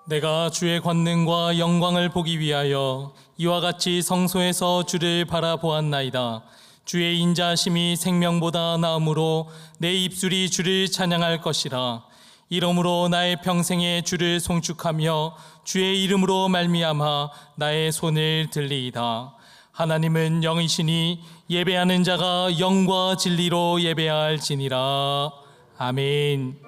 내가 주의 권능과 영광을 보기 위하여 이와 같이 성소에서 주를 바라보았나이다. 주의 인자하심이 생명보다 나음으로 내 입술이 주를 찬양할 것이라. 이러므로 나의 평생에 주를 송축하며 주의 이름으로 말미암아 나의 손을 들리이다. 하나님은 영이시니 예배하는 자가 영과 진리로 예배할지니라. 아멘.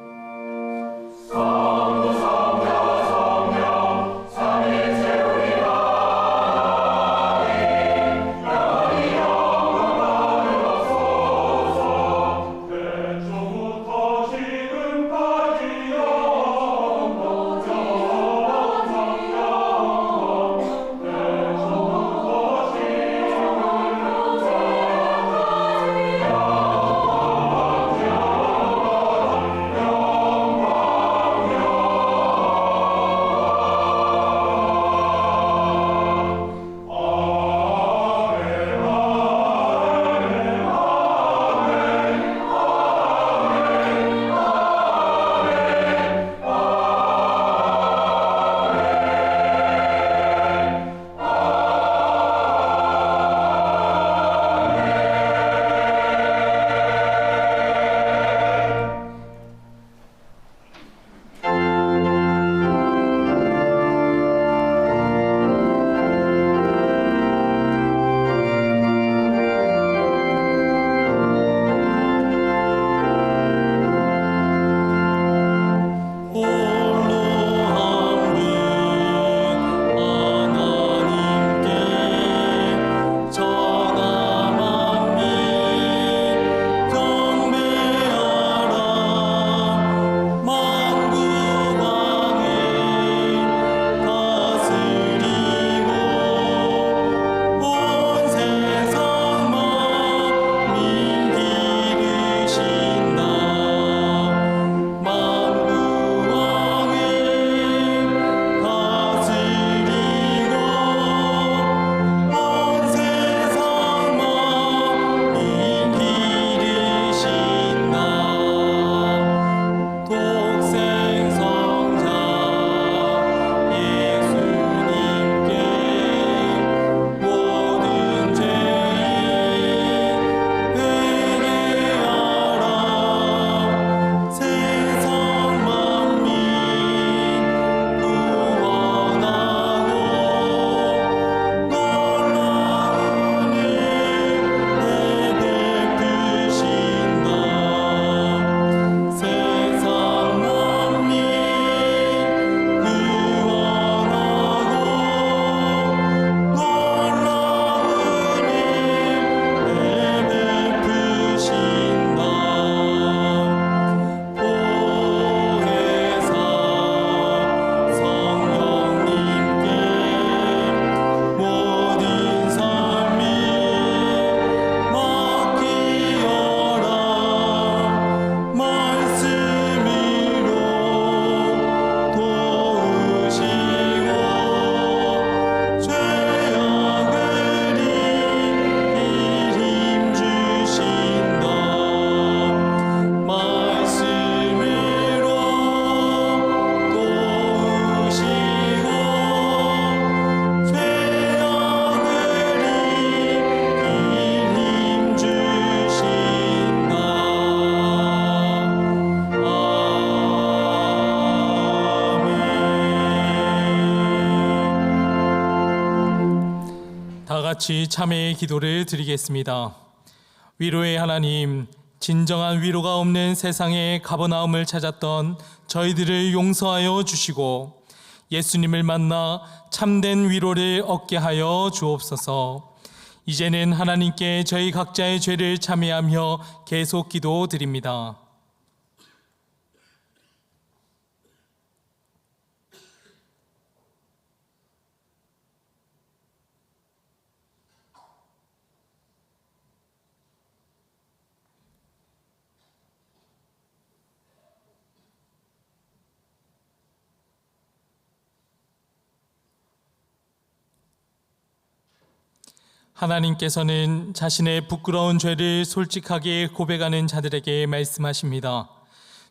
다 같이 참회의 기도를 드리겠습니다. 위로의 하나님, 진정한 위로가 없는 세상의 가버나움을 찾았던 저희들을 용서하여 주시고 예수님을 만나 참된 위로를 얻게 하여 주옵소서. 이제는 하나님께 저희 각자의 죄를 참회하며 계속 기도드립니다. 하나님께서는 자신의 부끄러운 죄를 솔직하게 고백하는 자들에게 말씀하십니다.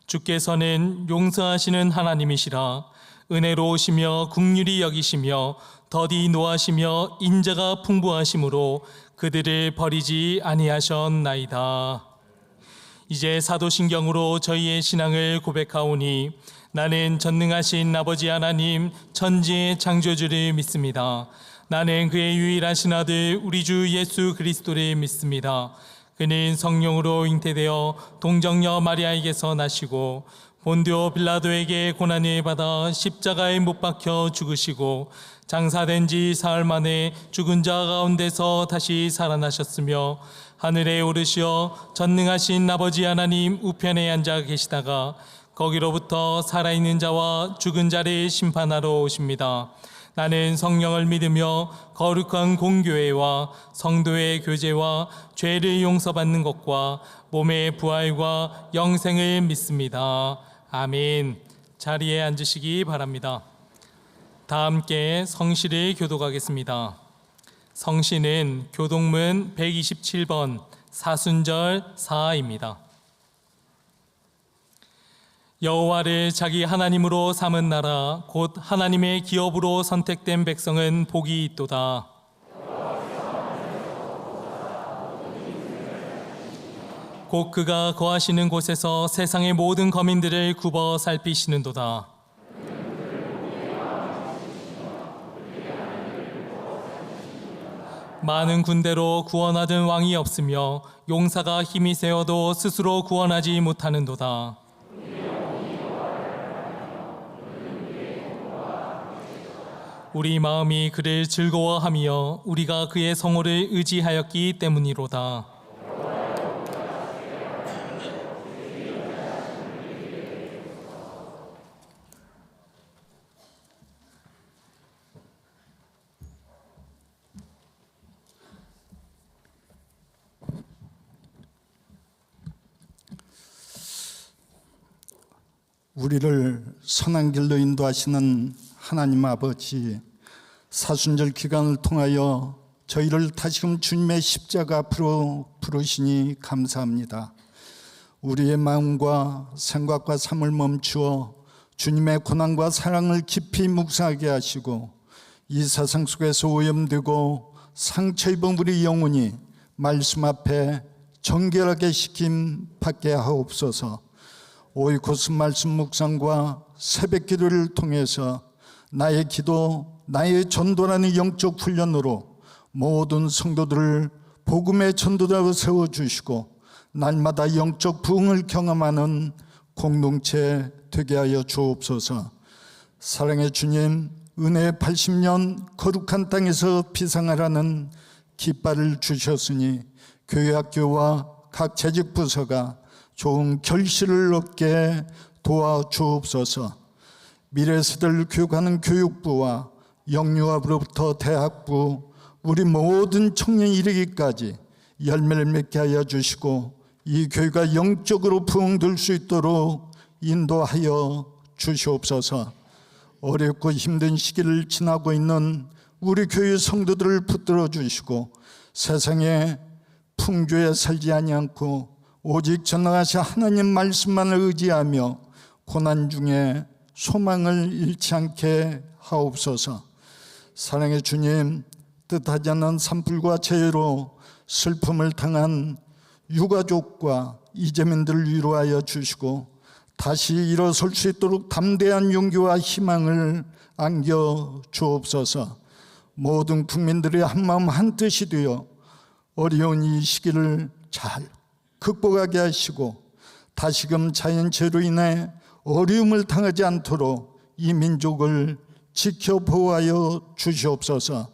주께서는 용서하시는 하나님이시라. 은혜로우시며 긍휼히 여기시며 더디 노하시며 인자가 풍부하심으로 그들을 버리지 아니하셨나이다. 이제 사도신경으로 저희의 신앙을 고백하오니 나는 전능하신 아버지 하나님 천지의 창조주를 믿습니다. 나는 그의 유일하신 아들 우리 주 예수 그리스도를 믿습니다. 그는 성령으로 잉태되어 동정녀 마리아에게서 나시고 본디오 빌라도에게 고난을 받아 십자가에 못 박혀 죽으시고 장사된 지 사흘 만에 죽은 자 가운데서 다시 살아나셨으며 하늘에 오르시어 전능하신 아버지 하나님 우편에 앉아 계시다가 거기로부터 살아있는 자와 죽은 자를 심판하러 오십니다. 나는 성령을 믿으며 거룩한 공교회와 성도의 교제와 죄를 용서받는 것과 몸의 부활과 영생을 믿습니다. 아멘. 자리에 앉으시기 바랍니다. 다 함께 성시를 교독하겠습니다. 성시는 교독문 127번 사순절 4입니다. 여호와를 자기 하나님으로 삼은 나라 곧 하나님의 기업으로 선택된 백성은 복이 있도다. 곧 그가 거하시는 곳에서 세상의 모든 거민들을 굽어 살피시는도다. 많은 군대로 구원하던 왕이 없으며 용사가 힘이 세어도 스스로 구원하지 못하는도다. 우리 마음이 그를 즐거워하며 우리가 그의 성호를 의지하였기 때문이로다. 우리를 선한 길로 인도하시는 하나님 아버지, 사순절 기간을 통하여 저희를 다시금 주님의 십자가 앞으로 부르시니 감사합니다. 우리의 마음과 생각과 삶을 멈추어 주님의 고난과 사랑을 깊이 묵상하게 하시고 이 세상 속에서 오염되고 상처 입은 우리 영혼이 말씀 앞에 정결하게 시킴 받게 하옵소서. 오이코스 말씀 묵상과 새벽 기도를 통해서 나의 기도, 나의 전도라는 영적 훈련으로 모든 성도들을 복음의 전도자로 세워주시고 날마다 영적 부흥을 경험하는 공동체 되게 하여 주옵소서. 사랑의 주님, 은혜의 80년 거룩한 땅에서 비상하라는 깃발을 주셨으니 교회 학교와 각 재직 부서가 좋은 결실을 얻게 도와주옵소서. 미래 세대를 교육하는 교육부와 영유아부로부터 대학부, 우리 모든 청년이 이르기까지 열매를 맺게 하여 주시고 이 교회가 영적으로 부흥될 수 있도록 인도하여 주시옵소서. 어렵고 힘든 시기를 지나고 있는 우리 교회 성도들을 붙들어 주시고 세상에 풍조에 살지 아니않고 오직 전능하신 하나님 말씀만을 의지하며 고난 중에 소망을 잃지 않게 하옵소서. 사랑의 주님, 뜻하지 않는 산불과 재해로 슬픔을 당한 유가족과 이재민들을 위로하여 주시고 다시 일어설 수 있도록 담대한 용기와 희망을 안겨 주옵소서. 모든 국민들의 한마음 한뜻이 되어 어려운 이 시기를 잘 극복하게 하시고 다시금 자연재해로 인해 어려움을 당하지 않도록 이 민족을 지켜 보호하여 주시옵소서.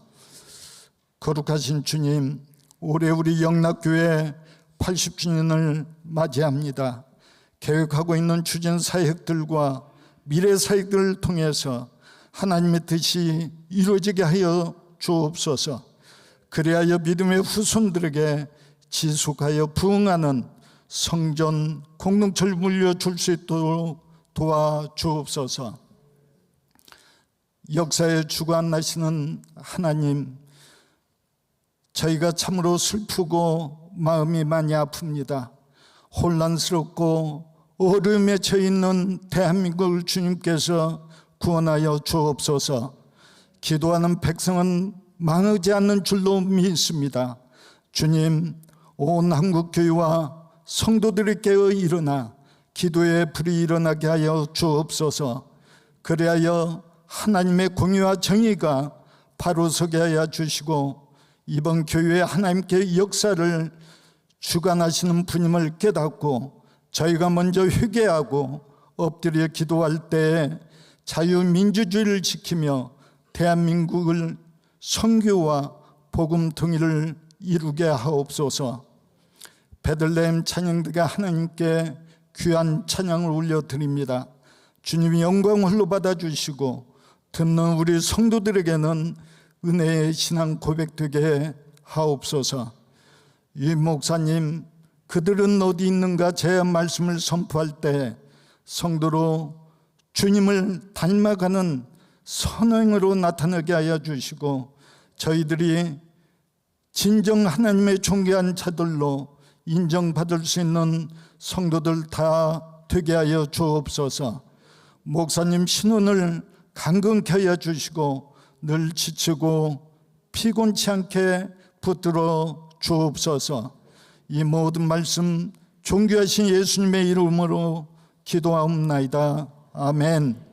거룩하신 주님, 올해 우리 영락교회 80주년을 맞이합니다. 계획하고 있는 추진 사역들과 미래 사역들을 통해서 하나님의 뜻이 이루어지게 하여 주옵소서. 그리하여 믿음의 후손들에게 지속하여 부흥하는 성전 공동체를 물려줄 수 있도록 도와주옵소서. 역사에 주관하시는 하나님, 저희가 참으로 슬프고 마음이 많이 아픕니다. 혼란스럽고 어려움에 처해 있는 대한민국을 주님께서 구원하여 주옵소서. 기도하는 백성은 망하지 않는 줄로 믿습니다. 주님, 온 한국교회와 성도들이 깨어 일어나 기도의 불이 일어나게 하여 주옵소서. 그리하여 하나님의 공의와 정의가 바로 서게 하여 주시고 이번 교회의 하나님께 역사를 주관하시는 분임을 깨닫고 저희가 먼저 회개하고 엎드려 기도할 때 자유민주주의를 지키며 대한민국을 선교와 복음 통일을 이루게 하옵소서. 베들레헴 찬양대가 하나님께 귀한 찬양을 올려드립니다. 주님이 영광 홀로 받아주시고 듣는 우리 성도들에게는 은혜의 신앙 고백되게 하옵소서. 이 목사님, 그들은 어디 있는가 제 말씀을 선포할 때 성도로 주님을 닮아가는 선행으로 나타나게 하여 주시고 저희들이 진정 하나님의 존귀한 자들로 인정받을 수 있는 성도들 다 되게 하여 주옵소서. 목사님 신원을 강건케 하여 주시고 늘 지치고 피곤치 않게 붙들어 주옵소서. 이 모든 말씀 존귀하신 예수님의 이름으로 기도하옵나이다. 아멘.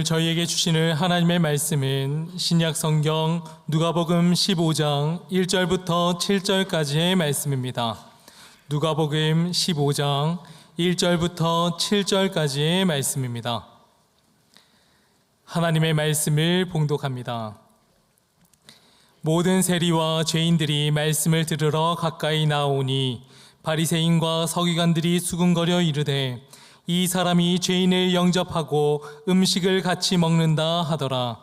오늘 저희에게 주시는 하나님의 말씀은 신약 성경 누가복음 15장 1절부터 7절까지의 말씀입니다. 누가복음 15장 1절부터 7절까지의 말씀입니다. 하나님의 말씀을 봉독합니다. 모든 세리와 죄인들이 말씀을 들으러 가까이 나오니 바리새인과 서기관들이 수군거려 이르되 이 사람이 죄인을 영접하고 음식을 같이 먹는다 하더라.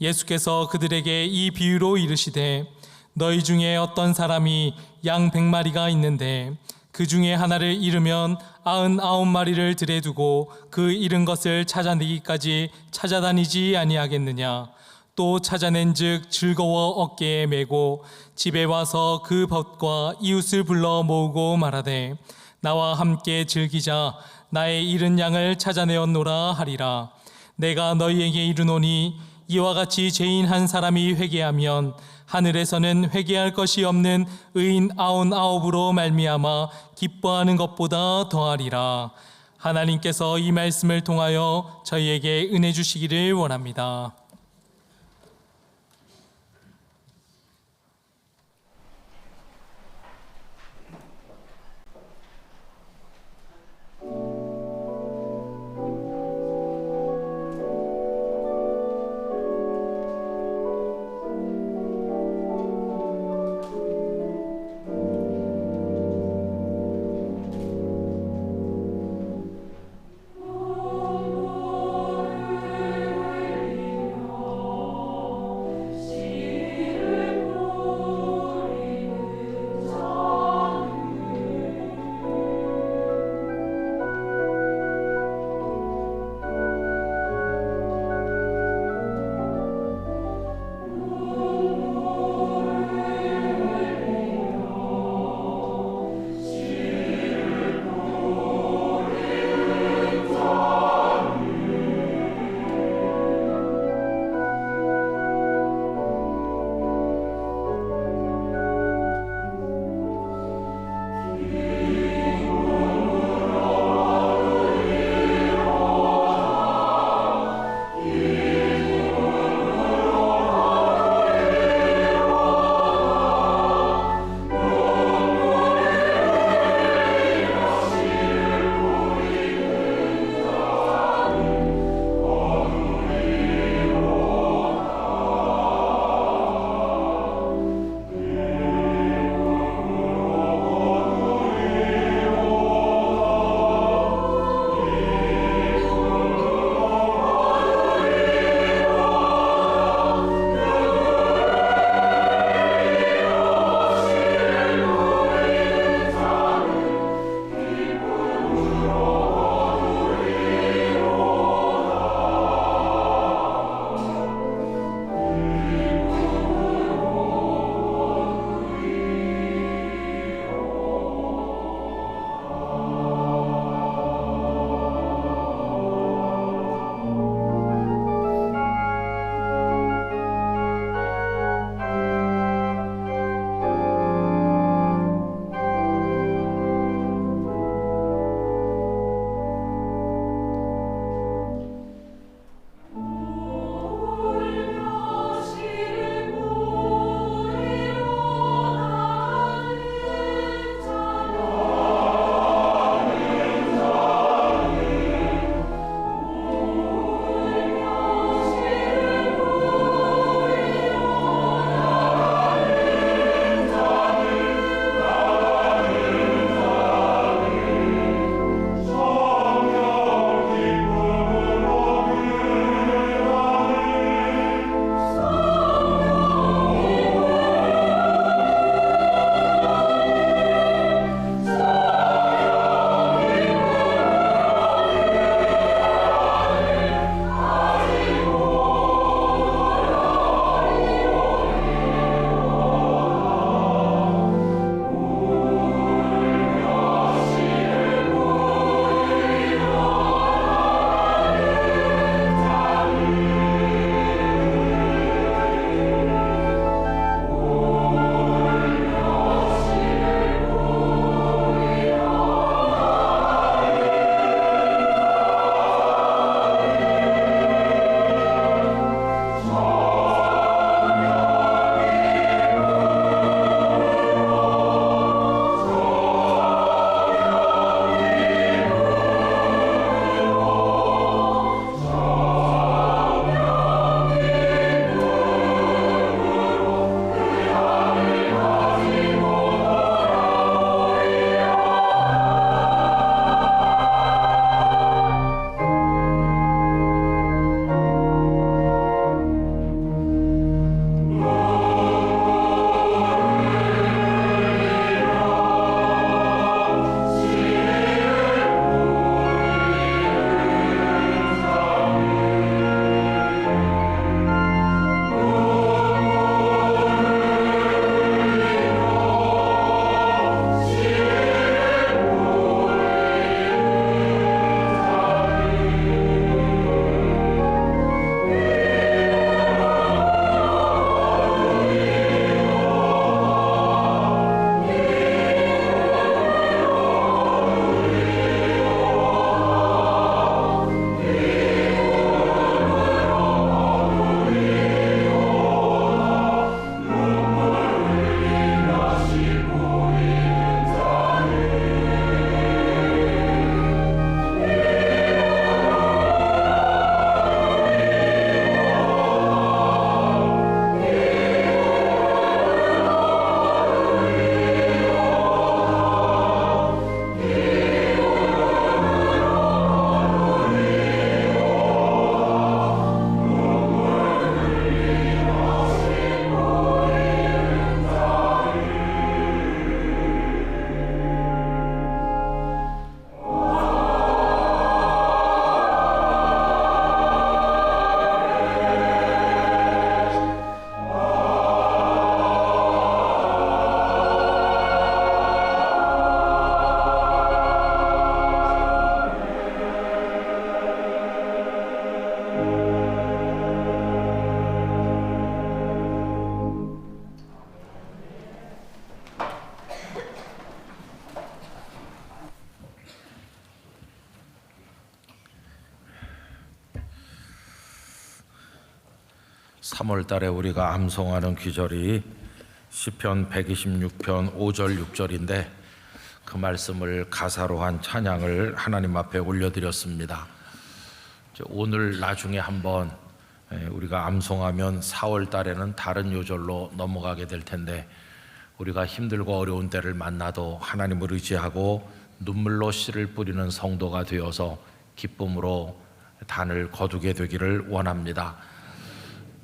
예수께서 그들에게 이 비유로 이르시되 너희 중에 어떤 사람이 양 100마리가 있는데 그 중에 하나를 잃으면 99마리를 들에 두고 그 잃은 것을 찾아내기까지 찾아다니지 아니하겠느냐. 또 찾아낸즉 즐거워 어깨에 메고 집에 와서 그 벗과 이웃을 불러 모으고 말하되 나와 함께 즐기자. 나의 잃은 양을 찾아내었노라 하리라. 내가 너희에게 이르노니 이와 같이 죄인 한 사람이 회개하면 하늘에서는 회개할 것이 없는 의인 99으로 말미암아 기뻐하는 것보다 더하리라. 하나님께서 이 말씀을 통하여 저희에게 은혜 주시기를 원합니다. 3월 달에 우리가 암송하는 귀절이 시편 126편 5절 6절인데 그 말씀을 가사로 한 찬양을 하나님 앞에 올려드렸습니다. 오늘 나중에 한번 우리가 암송하면 4월 달에는 다른 요절로 넘어가게 될 텐데 우리가 힘들고 어려운 때를 만나도 하나님을 의지하고 눈물로 씨를 뿌리는 성도가 되어서 기쁨으로 단을 거두게 되기를 원합니다.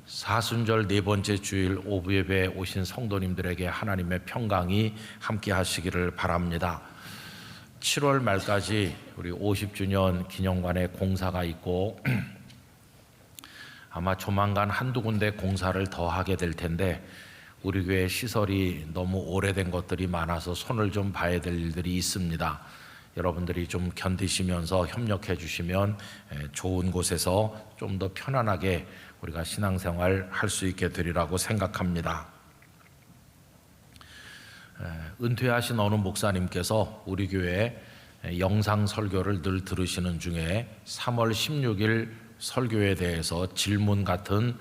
사순절 네 번째 주일 오후 예배에 오신 성도님들에게 하나님의 평강이 함께 하시기를 바랍니다. 7월 말까지 우리 50주년 기념관에 공사가 있고 아마 조만간 한두 군데 공사를 더 하게 될 텐데 우리 교회 시설이 너무 오래된 것들이 많아서 손을 좀 봐야 될 일들이 있습니다. 여러분들이 좀 견디시면서 협력해 주시면 좋은 곳에서 좀 더 편안하게 우리가 신앙생활 할 수 있게 되리라고 생각합니다. 은퇴하신 어느 목사님께서 우리 교회 영상 설교를 늘 들으시는 중에 3월 16일 설교에 대해서 질문 같은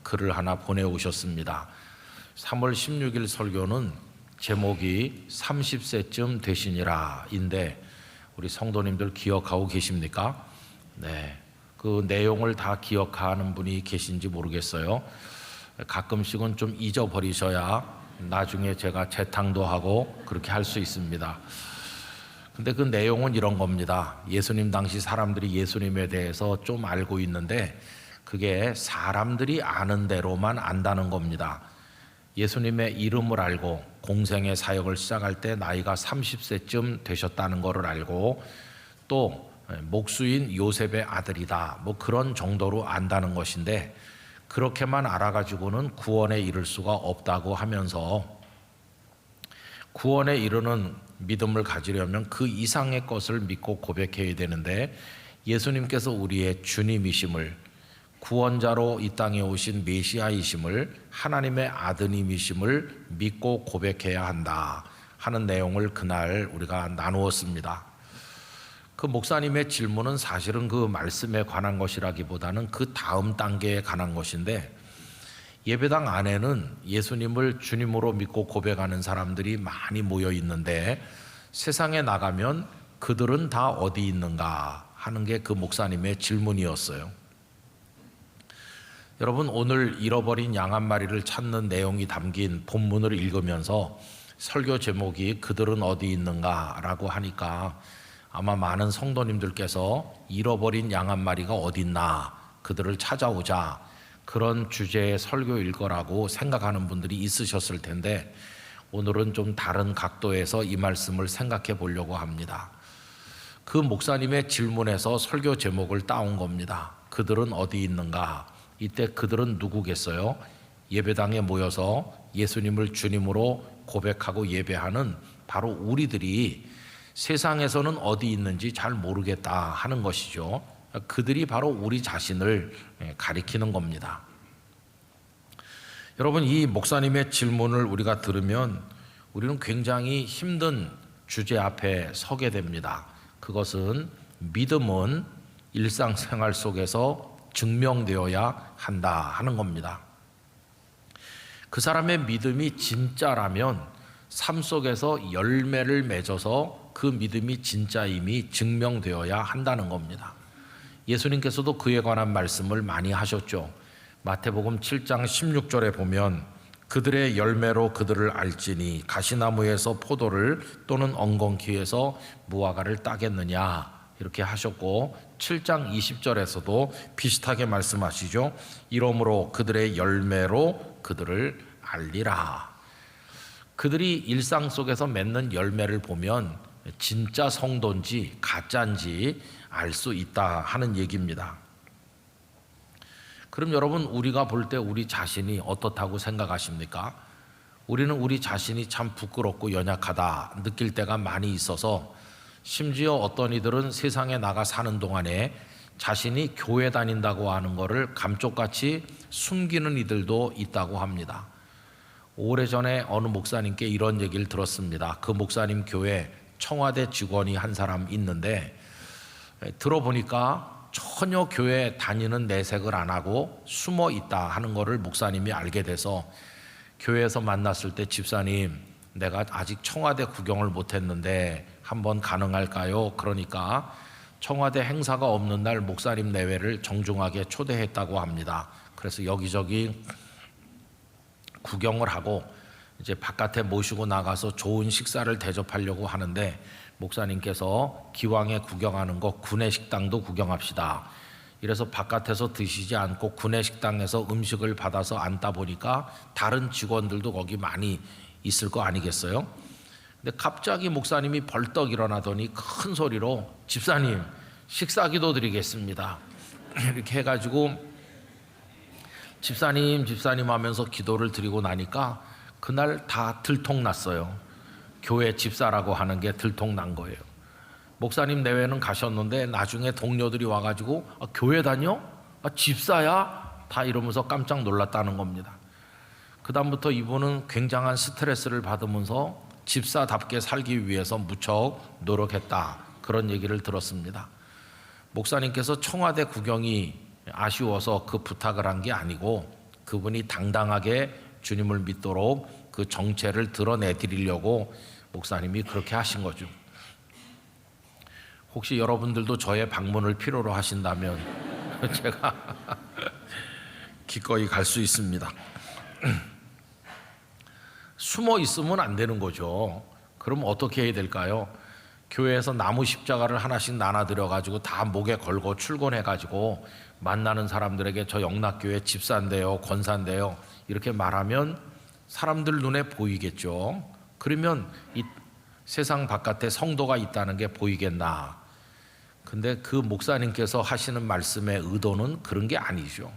글을 하나 보내오셨습니다. 3월 16일 설교는 제목이 30세쯤 되시니라 인데 우리 성도님들 기억하고 계십니까? 네, 그 내용을 다 기억하는 분이 계신지 모르겠어요. 가끔씩은 좀 잊어버리셔야 나중에 제가 재탕도 하고 그렇게 할 수 있습니다. 근데 그 내용은 이런 겁니다. 예수님 당시 사람들이 예수님에 대해서 좀 알고 있는데 그게 사람들이 아는 대로만 안다는 겁니다. 예수님의 이름을 알고 공생의 사역을 시작할 때 나이가 30세쯤 되셨다는 것을 알고 또 목수인 요셉의 아들이다 뭐 그런 정도로 안다는 것인데 그렇게만 알아가지고는 구원에 이를 수가 없다고 하면서 구원에 이르는 믿음을 가지려면 그 이상의 것을 믿고 고백해야 되는데 예수님께서 우리의 주님이심을 구원자로 이 땅에 오신 메시아이심을 하나님의 아드님이심을 믿고 고백해야 한다 하는 내용을 그날 우리가 나누었습니다. 그 목사님의 질문은 사실은 그 말씀에 관한 것이라기보다는 그 다음 단계에 관한 것인데 예배당 안에는 예수님을 주님으로 믿고 고백하는 사람들이 많이 모여 있는데 세상에 나가면 그들은 다 어디 있는가 하는 게 그 목사님의 질문이었어요. 여러분 오늘 잃어버린 양 한 마리를 찾는 내용이 담긴 본문을 읽으면서 설교 제목이 그들은 어디 있는가 라고 하니까 아마 많은 성도님들께서 잃어버린 양 한 마리가 어디 있나 그들을 찾아오자 그런 주제의 설교일 거라고 생각하는 분들이 있으셨을 텐데 오늘은 좀 다른 각도에서 이 말씀을 생각해 보려고 합니다. 그 목사님의 질문에서 설교 제목을 따온 겁니다. 그들은 어디 있는가? 이때 그들은 누구겠어요? 예배당에 모여서 예수님을 주님으로 고백하고 예배하는 바로 우리들이 세상에서는 어디 있는지 잘 모르겠다 하는 것이죠. 그들이 바로 우리 자신을 가리키는 겁니다. 여러분 이 목사님의 질문을 우리가 들으면 우리는 굉장히 힘든 주제 앞에 서게 됩니다. 그것은 믿음은 일상생활 속에서 증명되어야 한다 하는 겁니다. 그 사람의 믿음이 진짜라면 삶 속에서 열매를 맺어서 그 믿음이 진짜임이 증명되어야 한다는 겁니다. 예수님께서도 그에 관한 말씀을 많이 하셨죠. 마태복음 7장 16절에 보면 그들의 열매로 그들을 알지니 가시나무에서 포도를 또는 엉겅퀴에서 무화과를 따겠느냐 이렇게 하셨고 7장 20절에서도 비슷하게 말씀하시죠. 이러므로 그들의 열매로 그들을 알리라. 그들이 일상 속에서 맺는 열매를 보면 진짜 성도인지 가짜인지 알 수 있다 하는 얘기입니다. 그럼 여러분 우리가 볼 때 우리 자신이 어떻다고 생각하십니까? 우리는 우리 자신이 참 부끄럽고 연약하다 느낄 때가 많이 있어서 심지어 어떤 이들은 세상에 나가 사는 동안에 자신이 교회 다닌다고 하는 것을 감쪽같이 숨기는 이들도 있다고 합니다. 오래전에 어느 목사님께 이런 얘기를 들었습니다. 그 목사님 교회 청와대 직원이 한 사람 있는데 들어보니까 전혀 교회 다니는 내색을 안 하고 숨어 있다 하는 것을 목사님이 알게 돼서 교회에서 만났을 때 집사님, 내가 아직 청와대 구경을 못했는데 한번 가능할까요? 그러니까 청와대 행사가 없는 날 목사님 내외를 정중하게 초대했다고 합니다. 그래서 여기저기 구경을 하고 이제 바깥에 모시고 나가서 좋은 식사를 대접하려고 하는데 목사님께서 기왕에 구경하는 거 구내식당도 구경합시다. 이래서 바깥에서 드시지 않고 구내식당에서 음식을 받아서 앉다 보니까 다른 직원들도 거기 많이 있을 거 아니겠어요? 근데 갑자기 목사님이 벌떡 일어나더니 큰 소리로 집사님 식사기도 드리겠습니다. 이렇게 해가지고 집사님 하면서 기도를 드리고 나니까 그날 다 들통났어요. 교회 집사라고 하는 게 들통난 거예요. 목사님 내외는 가셨는데 나중에 동료들이 와가지고 교회 다녀? 집사야? 다 이러면서 깜짝 놀랐다는 겁니다. 그 다음부터 이분은 굉장한 스트레스를 받으면서 집사답게 살기 위해서 무척 노력했다, 그런 얘기를 들었습니다. 목사님께서 청와대 구경이 아쉬워서 그 부탁을 한 게 아니고 그분이 당당하게 주님을 믿도록 그 정체를 드러내드리려고 목사님이 그렇게 하신 거죠. 혹시 여러분들도 저의 방문을 필요로 하신다면 제가 기꺼이 갈 수 있습니다. 숨어 있으면 안 되는 거죠. 그럼 어떻게 해야 될까요? 교회에서 나무 십자가를 하나씩 나눠드려 가지고 다 목에 걸고 출근해 가지고 만나는 사람들에게 저 영락교회 집사인데요, 권사인데요, 이렇게 말하면 사람들 눈에 보이겠죠. 그러면 이 세상 바깥에 성도가 있다는 게 보이겠나? 근데 그 목사님께서 하시는 말씀의 의도는 그런 게 아니죠.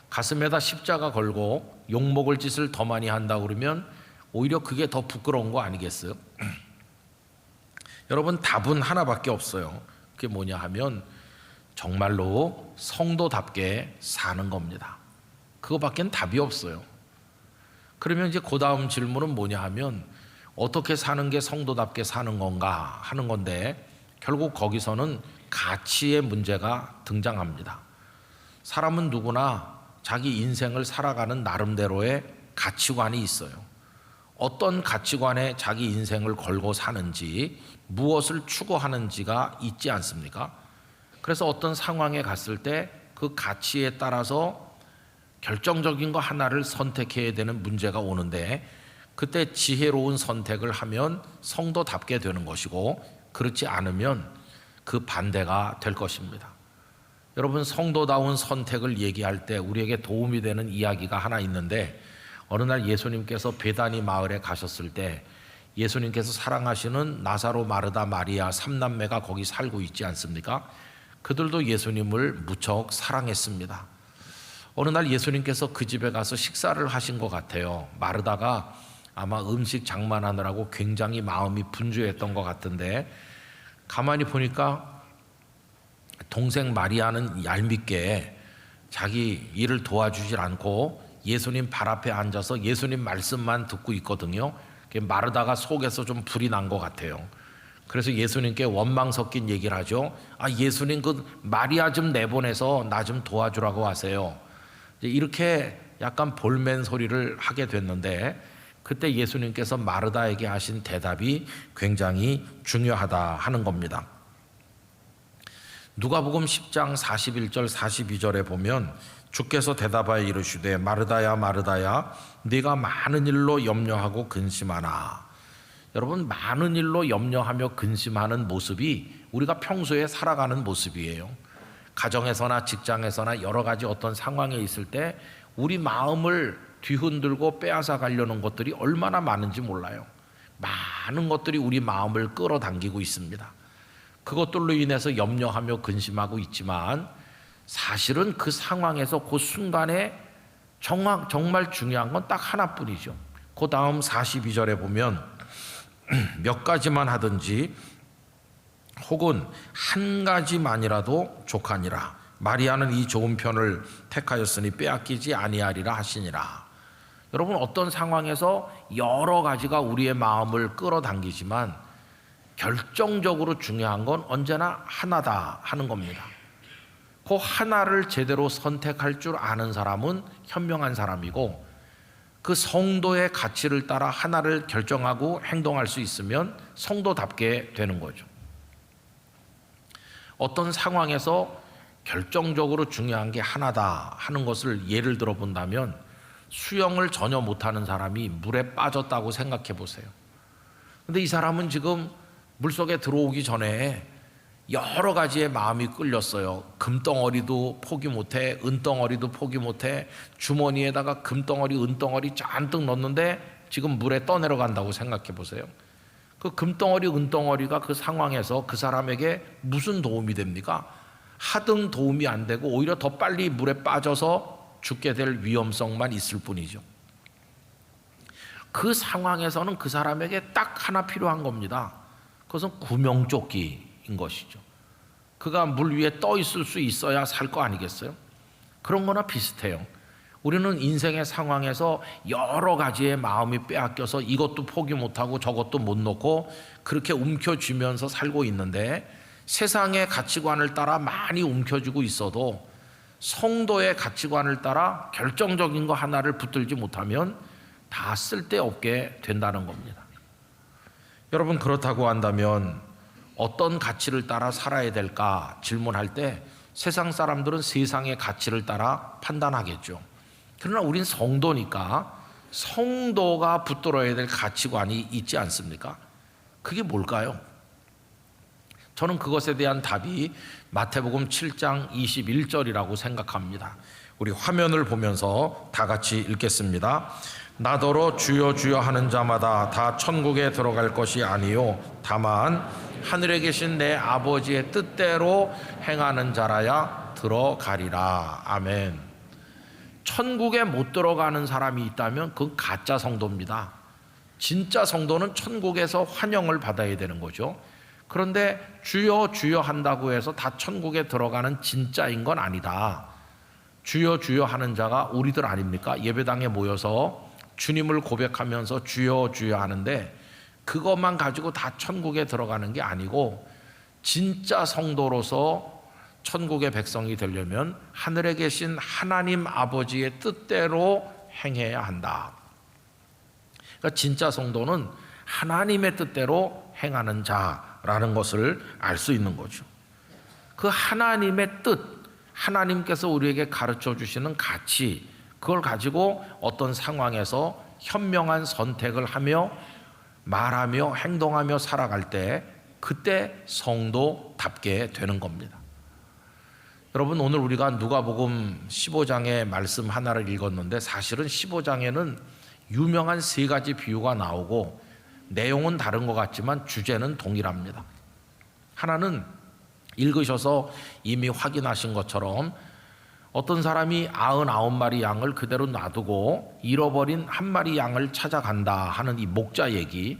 가슴에다 십자가 걸고 욕먹을 짓을 더 많이 한다 그러면 오히려 그게 더 부끄러운 거 아니겠어요? 여러분, 답은 하나밖에 없어요. 그게 뭐냐 하면 정말로 성도답게 사는 겁니다. 그거밖엔 답이 없어요. 그러면 이제 그 다음 질문은 뭐냐 하면 어떻게 사는 게 성도답게 사는 건가 하는 건데, 결국 거기서는 가치의 문제가 등장합니다. 사람은 누구나 자기 인생을 살아가는 나름대로의 가치관이 있어요. 어떤 가치관에 자기 인생을 걸고 사는지, 무엇을 추구하는지가 있지 않습니까? 그래서 어떤 상황에 갔을 때 그 가치에 따라서 결정적인 거 하나를 선택해야 되는 문제가 오는데, 그때 지혜로운 선택을 하면 성도답게 되는 것이고, 그렇지 않으면 그 반대가 될 것입니다. 여러분, 성도다운 선택을 얘기할 때 우리에게 도움이 되는 이야기가 하나 있는데, 어느 날 예수님께서 베다니 마을에 가셨을 때 예수님께서 사랑하시는 나사로, 마르다, 마리아 3남매가 거기 살고 있지 않습니까? 그들도 예수님을 무척 사랑했습니다. 어느 날 예수님께서 그 집에 가서 식사를 하신 것 같아요. 마르다가 아마 음식 장만하느라고 굉장히 마음이 분주했던 것 같은데, 가만히 보니까 동생 마리아는 얄밉게 자기 일을 도와주질 않고 예수님 발 앞에 앉아서 예수님 말씀만 듣고 있거든요. 마르다가 속에서 좀 불이 난 것 같아요. 그래서 예수님께 원망 섞인 얘기를 하죠. 예수님, 그 마리아 좀 내보내서 나 좀 도와주라고 하세요. 이렇게 약간 볼멘 소리를 하게 됐는데, 그때 예수님께서 마르다에게 하신 대답이 굉장히 중요하다 하는 겁니다. 누가복음 10장 41절 42절에 보면 주께서 대답하여 이르시되 마르다야 마르다야 네가 많은 일로 염려하고 근심하나. 여러분, 많은 일로 염려하며 근심하는 모습이 우리가 평소에 살아가는 모습이에요. 가정에서나 직장에서나 여러 가지 어떤 상황에 있을 때 우리 마음을 뒤흔들고 빼앗아 가려는 것들이 얼마나 많은지 몰라요. 많은 것들이 우리 마음을 끌어당기고 있습니다. 그것들로 인해서 염려하며 근심하고 있지만, 사실은 그 상황에서 그 순간에 정말 중요한 건 딱 하나뿐이죠. 그 다음 42절에 보면 몇 가지만 하든지 혹은 한 가지만이라도 족하니라. 마리아는 이 좋은 편을 택하였으니 빼앗기지 아니하리라 하시니라. 여러분, 어떤 상황에서 여러 가지가 우리의 마음을 끌어당기지만 결정적으로 중요한 건 언제나 하나다 하는 겁니다. 그 하나를 제대로 선택할 줄 아는 사람은 현명한 사람이고, 그 성도의 가치를 따라 하나를 결정하고 행동할 수 있으면 성도답게 되는 거죠. 어떤 상황에서 결정적으로 중요한 게 하나다 하는 것을 예를 들어 본다면, 수영을 전혀 못하는 사람이 물에 빠졌다고 생각해 보세요. 근데 이 사람은 지금 물속에 들어오기 전에 여러 가지의 마음이 끌렸어요. 금덩어리도 포기 못해, 은덩어리도 포기 못해, 주머니에다가 금덩어리, 은덩어리 잔뜩 넣었는데 지금 물에 떠내려간다고 생각해 보세요. 그 금덩어리, 은덩어리가 그 상황에서 그 사람에게 무슨 도움이 됩니까? 하등 도움이 안 되고 오히려 더 빨리 물에 빠져서 죽게 될 위험성만 있을 뿐이죠. 그 상황에서는 그 사람에게 딱 하나 필요한 겁니다. 그것은 구명조끼인 것이죠. 그가 물 위에 떠 있을 수 있어야 살 거 아니겠어요? 그런 거나 비슷해요. 우리는 인생의 상황에서 여러 가지의 마음이 빼앗겨서 이것도 포기 못하고 저것도 못 놓고 그렇게 움켜쥐면서 살고 있는데, 세상의 가치관을 따라 많이 움켜쥐고 있어도 성도의 가치관을 따라 결정적인 거 하나를 붙들지 못하면 다 쓸데없게 된다는 겁니다. 여러분, 그렇다고 한다면 어떤 가치를 따라 살아야 될까 질문할 때 세상 사람들은 세상의 가치를 따라 판단하겠죠. 그러나 우린 성도니까 성도가 붙들어야 될 가치관이 있지 않습니까? 그게 뭘까요? 저는 그것에 대한 답이 마태복음 7장 21절이라고 생각합니다. 우리 화면을 보면서 다 같이 읽겠습니다. 나더러 주여 주여 하는 자마다 다 천국에 들어갈 것이 아니요 다만 하늘에 계신 내 아버지의 뜻대로 행하는 자라야 들어가리라. 아멘. 천국에 못 들어가는 사람이 있다면 그건 가짜 성도입니다. 진짜 성도는 천국에서 환영을 받아야 되는 거죠. 그런데 주여 주여 한다고 해서 다 천국에 들어가는 진짜인 건 아니다. 주여 주여 하는 자가 우리들 아닙니까? 예배당에 모여서 주님을 고백하면서 주여 주여 하는데 그것만 가지고 다 천국에 들어가는 게 아니고, 진짜 성도로서 천국의 백성이 되려면 하늘에 계신 하나님 아버지의 뜻대로 행해야 한다. 그러니까 진짜 성도는 하나님의 뜻대로 행하는 자라는 것을 알 수 있는 거죠. 그 하나님의 뜻, 하나님께서 우리에게 가르쳐 주시는 가치, 그걸 가지고 어떤 상황에서 현명한 선택을 하며 말하며 행동하며 살아갈 때 그때 성도답게 되는 겁니다. 여러분, 오늘 우리가 누가복음 15장의 말씀 하나를 읽었는데, 사실은 15장에는 유명한 세 가지 비유가 나오고 내용은 다른 것 같지만 주제는 동일합니다. 하나는 읽으셔서 이미 확인하신 것처럼 어떤 사람이 99마리 양을 그대로 놔두고 잃어버린 한 마리 양을 찾아간다 하는 이 목자 얘기.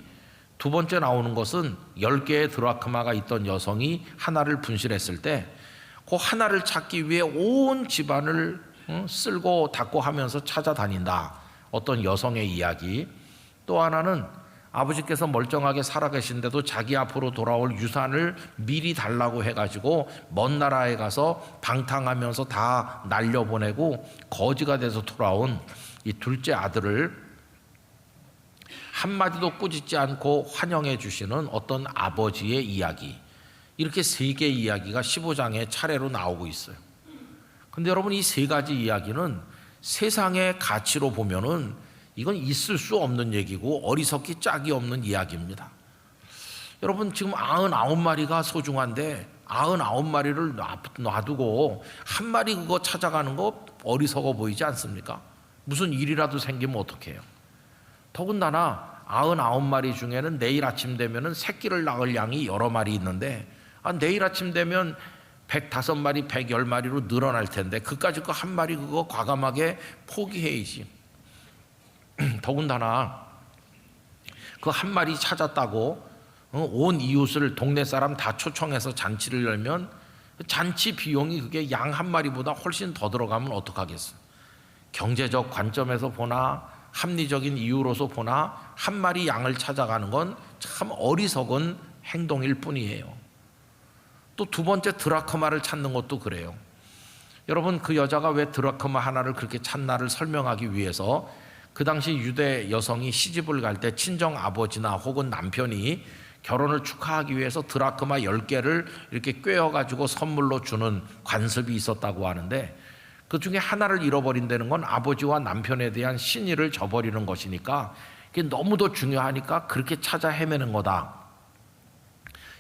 두 번째 나오는 것은 10개의 드라크마가 있던 여성이 하나를 분실했을 때 그 하나를 찾기 위해 온 집안을 쓸고 닦고 하면서 찾아다닌다. 어떤 여성의 이야기. 또 하나는 아버지께서 멀쩡하게 살아계신데도 자기 앞으로 돌아올 유산을 미리 달라고 해가지고 먼 나라에 가서 방탕하면서 다 날려보내고 거지가 돼서 돌아온 이 둘째 아들을 한마디도 꾸짖지 않고 환영해 주시는 어떤 아버지의 이야기. 이렇게 세 개의 이야기가 15장에 차례로 나오고 있어요. 근데 여러분, 이 세 가지 이야기는 세상의 가치로 보면은 이건 있을 수 없는 얘기고 어리석기 짝이 없는 이야기입니다. 여러분, 지금 99마리가 소중한데 99마리를 놔두고 한 마리 그거 찾아가는 거 어리석어 보이지 않습니까? 무슨 일이라도 생기면 어떡해요? 더군다나 99마리 중에는 내일 아침 되면은 새끼를 낳을 양이 여러 마리 있는데, 내일 아침 되면 105마리, 110마리로 늘어날 텐데 그까짓 거 한 마리 그거 과감하게 포기해야지. 더군다나 그 한 마리 찾았다고 온 이웃을 동네 사람 다 초청해서 잔치를 열면 잔치 비용이 그게 양 한 마리보다 훨씬 더 들어가면 어떡하겠어? 경제적 관점에서 보나 합리적인 이유로서 보나 한 마리 양을 찾아가는 건 참 어리석은 행동일 뿐이에요. 또 두 번째 드라크마를 찾는 것도 그래요. 여러분, 그 여자가 왜 드라크마 하나를 그렇게 찾나를 설명하기 위해서 그 당시 유대 여성이 시집을 갈 때 친정 아버지나 혹은 남편이 결혼을 축하하기 위해서 드라크마 10개를 이렇게 꿰어가지고 선물로 주는 관습이 있었다고 하는데, 그 중에 하나를 잃어버린다는 건 아버지와 남편에 대한 신의를 저버리는 것이니까 그게 너무도 중요하니까 그렇게 찾아 헤매는 거다,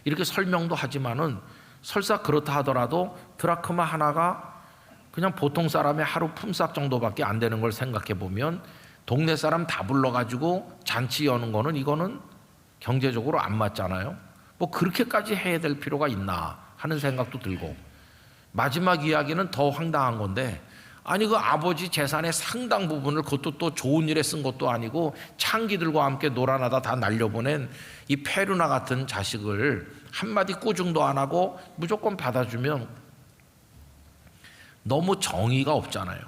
이렇게 설명도 하지만은 설사 그렇다 하더라도 드라크마 하나가 그냥 보통 사람의 하루 품삯 정도밖에 안 되는 걸 생각해 보면 동네 사람 다 불러가지고 잔치 여는 거는 이거는 경제적으로 안 맞잖아요. 뭐 그렇게까지 해야 될 필요가 있나 하는 생각도 들고, 마지막 이야기는 더 황당한 건데, 아니 그 아버지 재산의 상당 부분을, 그것도 또 좋은 일에 쓴 것도 아니고 창기들과 함께 놀아나다 다 날려보낸 이 페루나 같은 자식을 한마디 꾸중도 안 하고 무조건 받아주면 너무 정의가 없잖아요.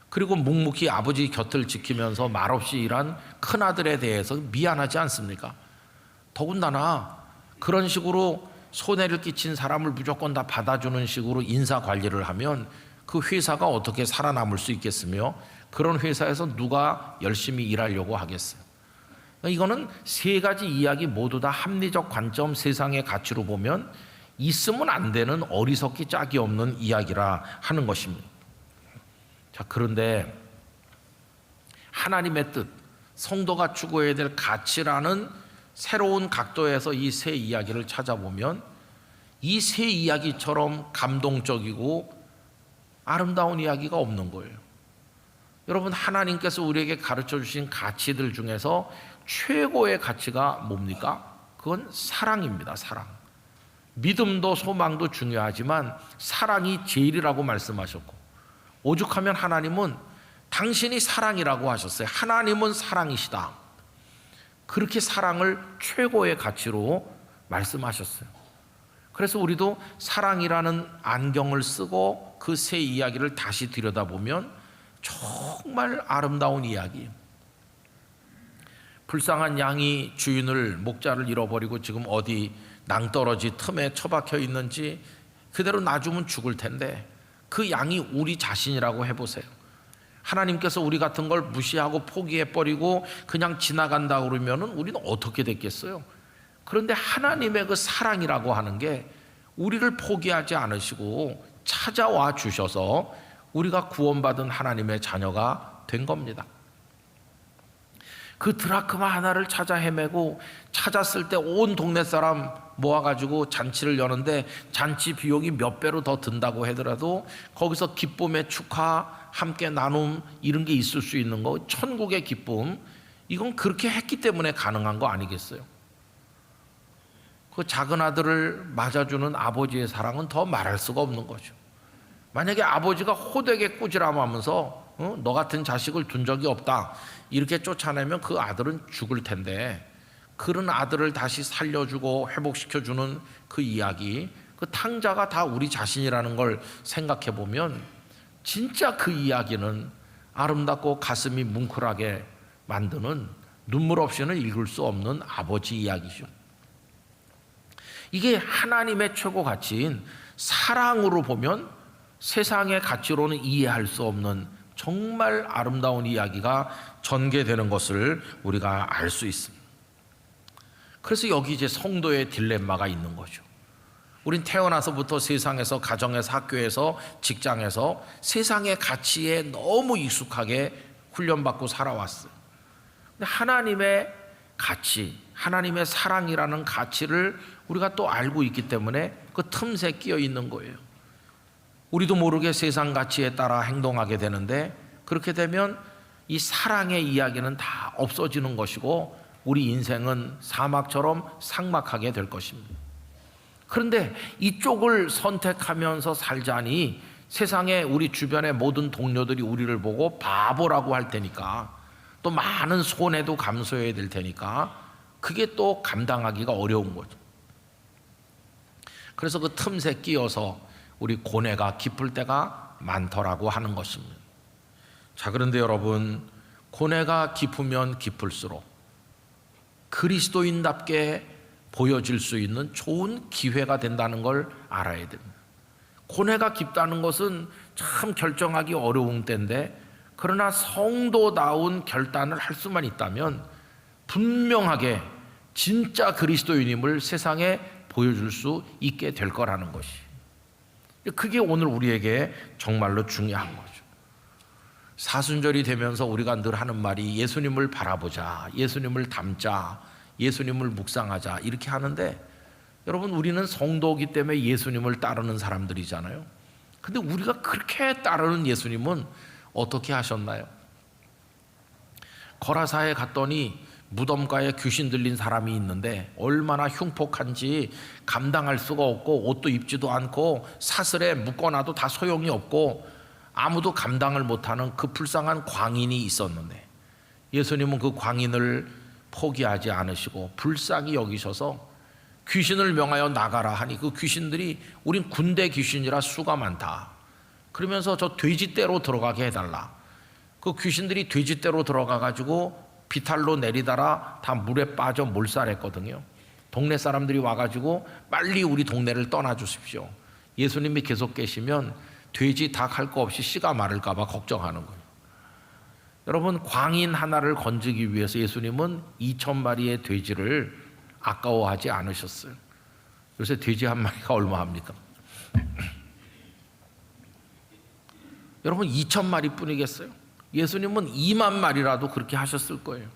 그리고 묵묵히 아버지 곁을 지키면서 말없이 일한 큰아들에 대해서 미안하지 않습니까? 더군다나 그런 식으로 손해를 끼친 사람을 무조건 다 받아주는 식으로 인사 관리를 하면 그 회사가 어떻게 살아남을 수 있겠으며, 그런 회사에서 누가 열심히 일하려고 하겠어요? 이거는 세 가지 이야기 모두 다 합리적 관점, 세상의 가치로 보면 있으면 안 되는 어리석기 짝이 없는 이야기라 하는 것입니다. 자, 그런데 하나님의 뜻, 성도가 추구해야 될 가치라는 새로운 각도에서 이 세 이야기를 찾아보면 이 세 이야기처럼 감동적이고 아름다운 이야기가 없는 거예요. 여러분, 하나님께서 우리에게 가르쳐 주신 가치들 중에서 최고의 가치가 뭡니까? 그건 사랑입니다. 사랑. 믿음도 소망도 중요하지만 사랑이 제일이라고 말씀하셨고, 오죽하면 하나님은 당신이 사랑이라고 하셨어요. 하나님은 사랑이시다. 그렇게 사랑을 최고의 가치로 말씀하셨어요. 그래서 우리도 사랑이라는 안경을 쓰고 그 세 이야기를 다시 들여다보면 정말 아름다운 이야기예요. 불쌍한 양이 주인을, 목자를 잃어버리고 지금 어디 낭떠러지 틈에 처박혀 있는지 그대로 놔주면 죽을 텐데 그 양이 우리 자신이라고 해보세요. 하나님께서 우리 같은 걸 무시하고 포기해버리고 그냥 지나간다 그러면 우리는 어떻게 됐겠어요? 그런데 하나님의 그 사랑이라고 하는 게 우리를 포기하지 않으시고 찾아와 주셔서 우리가 구원받은 하나님의 자녀가 된 겁니다. 그 드라크마 하나를 찾아 헤매고 찾았을 때 온 동네 사람 모아가지고 잔치를 여는데 잔치 비용이 몇 배로 더 든다고 하더라도 거기서 기쁨의 축하, 함께 나눔, 이런 게 있을 수 있는 거, 천국의 기쁨, 이건 그렇게 했기 때문에 가능한 거 아니겠어요? 그 작은 아들을 맞아주는 아버지의 사랑은 더 말할 수가 없는 거죠. 만약에 아버지가 호되게 꾸지람하면서 너 같은 자식을 둔 적이 없다 이렇게 쫓아내면 그 아들은 죽을 텐데, 그런 아들을 다시 살려주고 회복시켜주는 그 이야기, 그 탕자가 다 우리 자신이라는 걸 생각해 보면 진짜 그 이야기는 아름답고 가슴이 뭉클하게 만드는, 눈물 없이는 읽을 수 없는 아버지 이야기죠. 이게 하나님의 최고 가치인 사랑으로 보면 세상의 가치로는 이해할 수 없는 정말 아름다운 이야기가 전개되는 것을 우리가 알 수 있습니다. 그래서 여기 이제 성도의 딜레마가 있는 거죠. 우린 태어나서부터 세상에서, 가정에서, 학교에서, 직장에서 세상의 가치에 너무 익숙하게 훈련받고 살아왔어요. 근데 하나님의 가치, 하나님의 사랑이라는 가치를 우리가 또 알고 있기 때문에 그 틈새 끼어 있는 거예요. 우리도 모르게 세상 가치에 따라 행동하게 되는데, 그렇게 되면 이 사랑의 이야기는 다 없어지는 것이고 우리 인생은 사막처럼 삭막하게 될 것입니다. 그런데 이쪽을 선택하면서 살자니 세상에 우리 주변의 모든 동료들이 우리를 보고 바보라고 할 테니까, 또 많은 손해도 감수해야 될 테니까 그게 또 감당하기가 어려운 거죠. 그래서 그 틈새 끼어서 우리 고뇌가 깊을 때가 많더라고 하는 것입니다. 자, 그런데 여러분, 고뇌가 깊으면 깊을수록 그리스도인답게 보여질 수 있는 좋은 기회가 된다는 걸 알아야 됩니다. 고뇌가 깊다는 것은 참 결정하기 어려운 때인데, 그러나 성도다운 결단을 할 수만 있다면 분명하게 진짜 그리스도인임을 세상에 보여줄 수 있게 될 거라는 것이, 그게 오늘 우리에게 정말로 중요한 거죠. 사순절이 되면서 우리가 늘 하는 말이 예수님을 바라보자, 예수님을 닮자, 예수님을 묵상하자 이렇게 하는데, 여러분 우리는 성도이기 때문에 예수님을 따르는 사람들이잖아요. 근데 우리가 그렇게 따르는 예수님은 어떻게 하셨나요? 거라사에 갔더니 무덤가에 귀신 들린 사람이 있는데 얼마나 흉폭한지 감당할 수가 없고, 옷도 입지도 않고 사슬에 묶어놔도 다 소용이 없고 아무도 감당을 못하는 그 불쌍한 광인이 있었는데, 예수님은 그 광인을 포기하지 않으시고 불쌍히 여기셔서 귀신을 명하여 나가라 하니, 그 귀신들이 우린 군대 귀신이라 수가 많다 그러면서 저 돼지떼로 들어가게 해달라. 그 귀신들이 돼지떼로 들어가 가지고 비탈로 내리다라 다 물에 빠져 몰살했거든요. 동네 사람들이 와가지고 빨리 우리 동네를 떠나 주십시오. 예수님이 계속 계시면 돼지 닭 할 거 없이 씨가 마를까 봐 걱정하는 거예요. 여러분, 광인 하나를 건지기 위해서 예수님은 2,000마리의 돼지를 아까워하지 않으셨어요. 요새 돼지 한 마리가 얼마합니까? 여러분, 2,000마리 뿐이겠어요? 예수님은 2만 마리라도 그렇게 하셨을 거예요.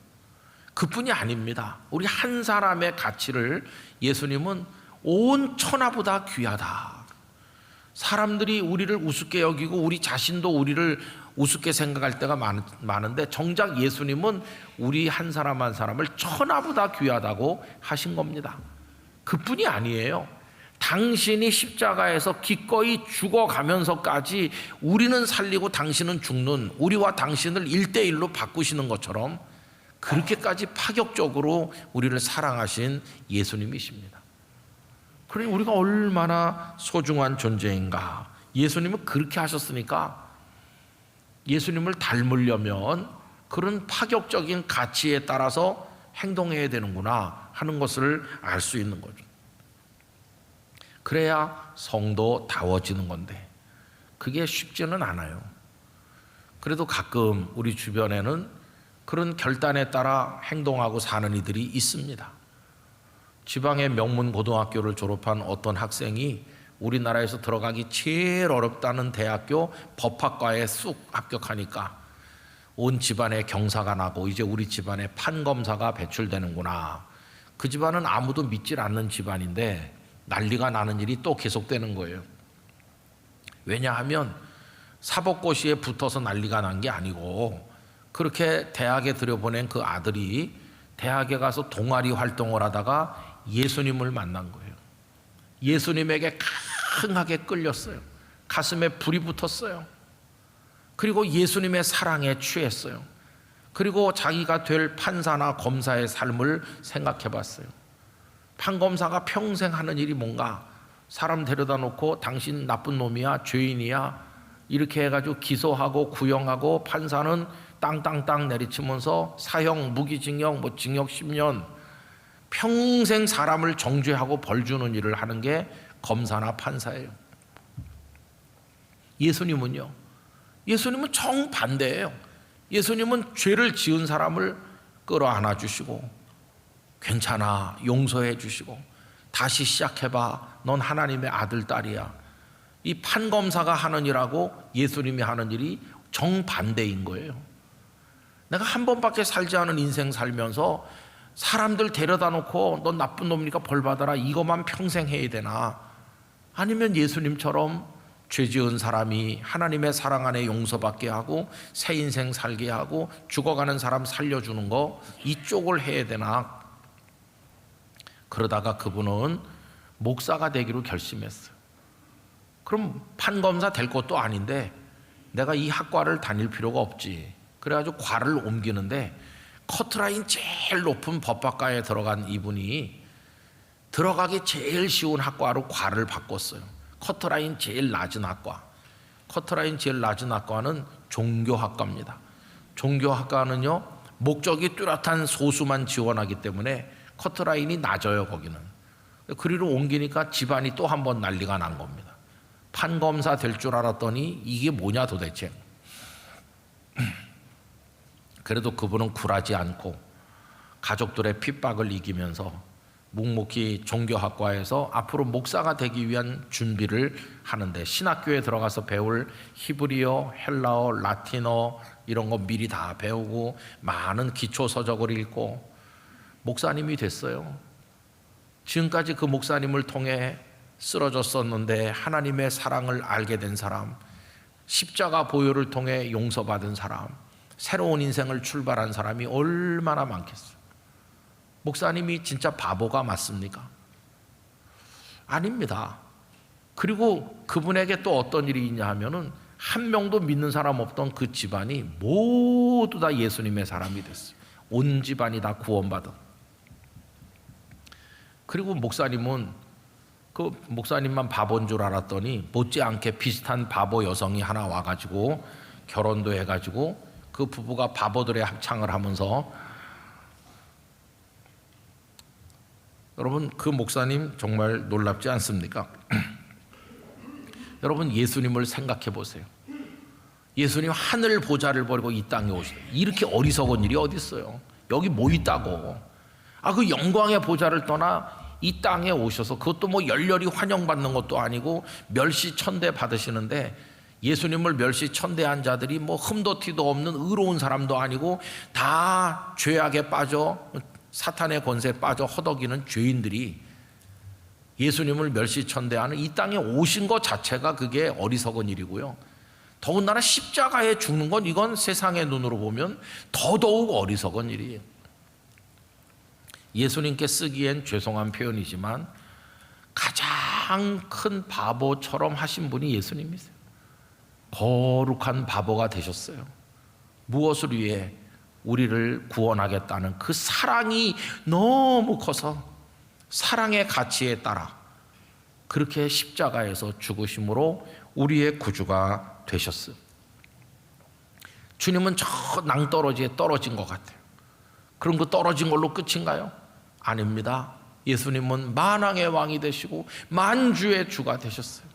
그뿐이 아닙니다. 우리 한 사람의 가치를 예수님은 온 천하보다 귀하다. 사람들이 우리를 우습게 여기고 우리 자신도 우리를 우습게 생각할 때가 많은데, 정작 예수님은 우리 한 사람 한 사람을 천하보다 귀하다고 하신 겁니다. 그뿐이 아니에요. 당신이 십자가에서 기꺼이 죽어가면서까지 우리는 살리고 당신은 죽는, 우리와 당신을 1대1로 바꾸시는 것처럼 그렇게까지 파격적으로 우리를 사랑하신 예수님이십니다. 그러니 우리가 얼마나 소중한 존재인가. 예수님은 그렇게 하셨으니까 예수님을 닮으려면 그런 파격적인 가치에 따라서 행동해야 되는구나 하는 것을 알 수 있는 거죠. 그래야 성도다워지는 건데 그게 쉽지는 않아요. 그래도 가끔 우리 주변에는 그런 결단에 따라 행동하고 사는 이들이 있습니다. 지방의 명문 고등학교를 졸업한 어떤 학생이 우리나라에서 들어가기 제일 어렵다는 대학교 법학과에 쑥 합격하니까 온 집안에 경사가 나고 이제 우리 집안에 판검사가 배출되는구나. 그 집안은 아무도 믿질 않는 집안인데 난리가 나는 일이 또 계속되는 거예요. 왜냐하면 사법고시에 붙어서 난리가 난 게 아니고, 그렇게 대학에 들여보낸 그 아들이 대학에 가서 동아리 활동을 하다가 예수님을 만난 거예요. 예수님에게 강하게 끌렸어요. 가슴에 불이 붙었어요. 그리고 예수님의 사랑에 취했어요. 그리고 자기가 될 판사나 검사의 삶을 생각해 봤어요. 판검사가 평생 하는 일이 뭔가, 사람 데려다 놓고 당신 나쁜 놈이야, 죄인이야 이렇게 해가지고 기소하고 구형하고, 판사는 땅땅땅 내리치면서 사형, 무기징역, 징역 10년, 평생 사람을 정죄하고 벌 주는 일을 하는 게 검사나 판사예요. 예수님은요, 예수님은 정반대예요. 예수님은 죄를 지은 사람을 끌어안아 주시고, 괜찮아, 용서해 주시고, 다시 시작해봐, 넌 하나님의 아들, 딸이야. 이 판검사가 하는 일하고 예수님이 하는 일이 정반대인 거예요. 내가 한 번밖에 살지 않은 인생 살면서 사람들 데려다 놓고 넌 나쁜 놈이니까 벌 받아라 이것만 평생 해야 되나? 아니면 예수님처럼 죄 지은 사람이 하나님의 사랑 안에 용서받게 하고 새 인생 살게 하고 죽어가는 사람 살려주는 거, 이쪽을 해야 되나? 그러다가 그분은 목사가 되기로 결심했어요. 그럼 판검사 될 것도 아닌데 내가 이 학과를 다닐 필요가 없지. 그래가지고 과를 옮기는데 커트라인 제일 높은 법학과에 들어간 이분이 들어가기 제일 쉬운 학과로 과를 바꿨어요. 커트라인 제일 낮은 학과. 커트라인 제일 낮은 학과는 종교학과입니다. 종교학과는요, 목적이 뚜렷한 소수만 지원하기 때문에 커트라인이 낮아요. 거기는. 그리로 옮기니까 집안이 또 한 번 난리가 난 겁니다. 판검사 될 줄 알았더니 이게 뭐냐 도대체. 그래도 그분은 굴하지 않고 가족들의 핍박을 이기면서 묵묵히 종교학과에서 앞으로 목사가 되기 위한 준비를 하는데, 신학교에 들어가서 배울 히브리어, 헬라어, 라틴어 이런 거 미리 다 배우고 많은 기초 서적을 읽고 목사님이 됐어요. 지금까지 그 목사님을 통해 쓰러졌었는데 하나님의 사랑을 알게 된 사람, 십자가 보혈을 통해 용서받은 사람, 새로운 인생을 출발한 사람이 얼마나 많겠어요. 목사님이 진짜 바보가 맞습니까? 아닙니다. 그리고 그분에게 또 어떤 일이 있냐 하면은 한 명도 믿는 사람 없던 그 집안이 모두 다 예수님의 사람이 됐어요. 온 집안이 다 구원받은. 그리고 목사님은 그 목사님만 바보인 줄 알았더니 못지않게 비슷한 바보 여성이 하나 와가지고 결혼도 해가지고 그 부부가 바보들의 합창을 하면서, 여러분 그 목사님 정말 놀랍지 않습니까? 여러분 예수님을 생각해 보세요. 예수님 하늘 보좌를 버리고 이 땅에 오시다. 이렇게 어리석은 일이 어디 있어요? 여기 뭐 있다고? 그 영광의 보좌를 떠나 이 땅에 오셔서, 그것도 뭐 열렬히 환영받는 것도 아니고 멸시천대 받으시는데, 예수님을 멸시천대한 자들이 뭐 흠도 티도 없는 의로운 사람도 아니고 다 죄악에 빠져 사탄의 권세에 빠져 허덕이는 죄인들이 예수님을 멸시천대하는 이 땅에 오신 것 자체가 그게 어리석은 일이고요. 더군다나 십자가에 죽는 건, 이건 세상의 눈으로 보면 더더욱 어리석은 일이에요. 예수님께 쓰기엔 죄송한 표현이지만 가장 큰 바보처럼 하신 분이 예수님이세요. 거룩한 바보가 되셨어요. 무엇을 위해? 우리를 구원하겠다는 그 사랑이 너무 커서 사랑의 가치에 따라 그렇게 십자가에서 죽으심으로 우리의 구주가 되셨어요. 주님은 저 낭떠러지에 떨어진 것 같아요. 그럼 그 떨어진 걸로 끝인가요? 아닙니다. 예수님은 만왕의 왕이 되시고 만주의 주가 되셨어요.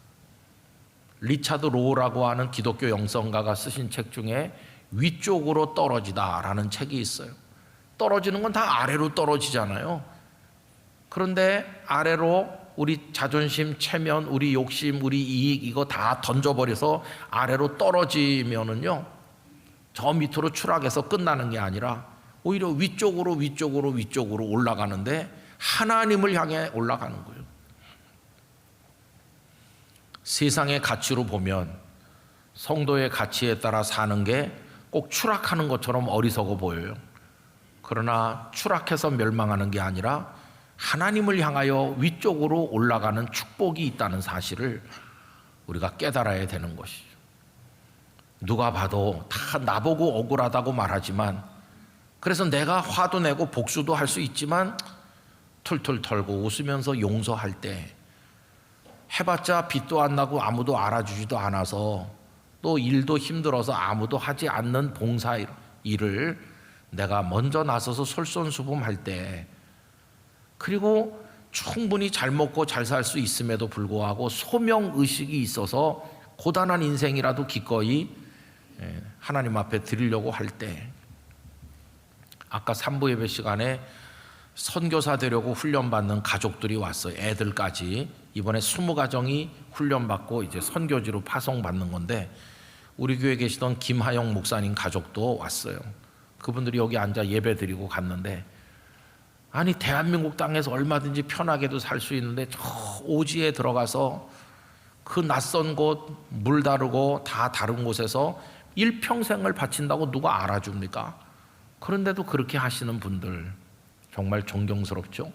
리차드 로우라고 하는 기독교 영성가가 쓰신 책 중에 위쪽으로 떨어지다라는 책이 있어요. 떨어지는 건 다 아래로 떨어지잖아요. 그런데 아래로 우리 자존심, 체면, 우리 욕심, 우리 이익 이거 다 던져버려서 아래로 떨어지면은요, 저 밑으로 추락해서 끝나는 게 아니라 오히려 위쪽으로 올라가는데 하나님을 향해 올라가는 거예요. 세상의 가치로 보면 성도의 가치에 따라 사는 게 꼭 추락하는 것처럼 어리석어 보여요. 그러나 추락해서 멸망하는 게 아니라 하나님을 향하여 위쪽으로 올라가는 축복이 있다는 사실을 우리가 깨달아야 되는 것이죠. 누가 봐도 다 나보고 억울하다고 말하지만, 그래서 내가 화도 내고 복수도 할 수 있지만 툴툴 털고 웃으면서 용서할 때 해봤자 빛도 안 나고 아무도 알아주지도 않아서 또 일도 힘들어서 아무도 하지 않는 봉사 일을 내가 먼저 나서서 솔선수범할 때, 그리고 충분히 잘 먹고 잘 살 수 있음에도 불구하고 소명의식이 있어서 고단한 인생이라도 기꺼이 하나님 앞에 드리려고 할 때, 아까 3부 예배 시간에 선교사 되려고 훈련받는 가족들이 왔어요. 애들까지. 이번에 20가정이 훈련받고 이제 선교지로 파송받는 건데, 우리 교회에 계시던 김하영 목사님 가족도 왔어요. 그분들이 여기 앉아 예배 드리고 갔는데, 아니 대한민국 땅에서 얼마든지 편하게도 살 수 있는데 저 오지에 들어가서 그 낯선 곳, 물 다르고 다 다른 곳에서 일평생을 바친다고 누가 알아줍니까? 그런데도 그렇게 하시는 분들 정말 존경스럽죠.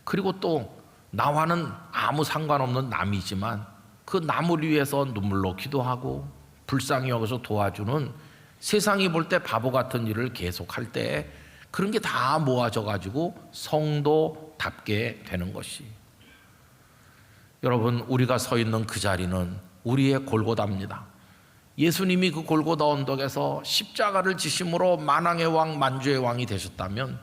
그리고 또 나와는 아무 상관없는 남이지만 그 남을 위해서 눈물로 기도하고 불쌍히 여기서 도와주는, 세상이 볼 때 바보 같은 일을 계속할 때 그런 게 다 모아져 가지고 성도답게 되는 것이, 여러분 우리가 서 있는 그 자리는 우리의 골고다입니다. 예수님이 그 골고다 언덕에서 십자가를 지심으로 만왕의 왕 만주의 왕이 되셨다면,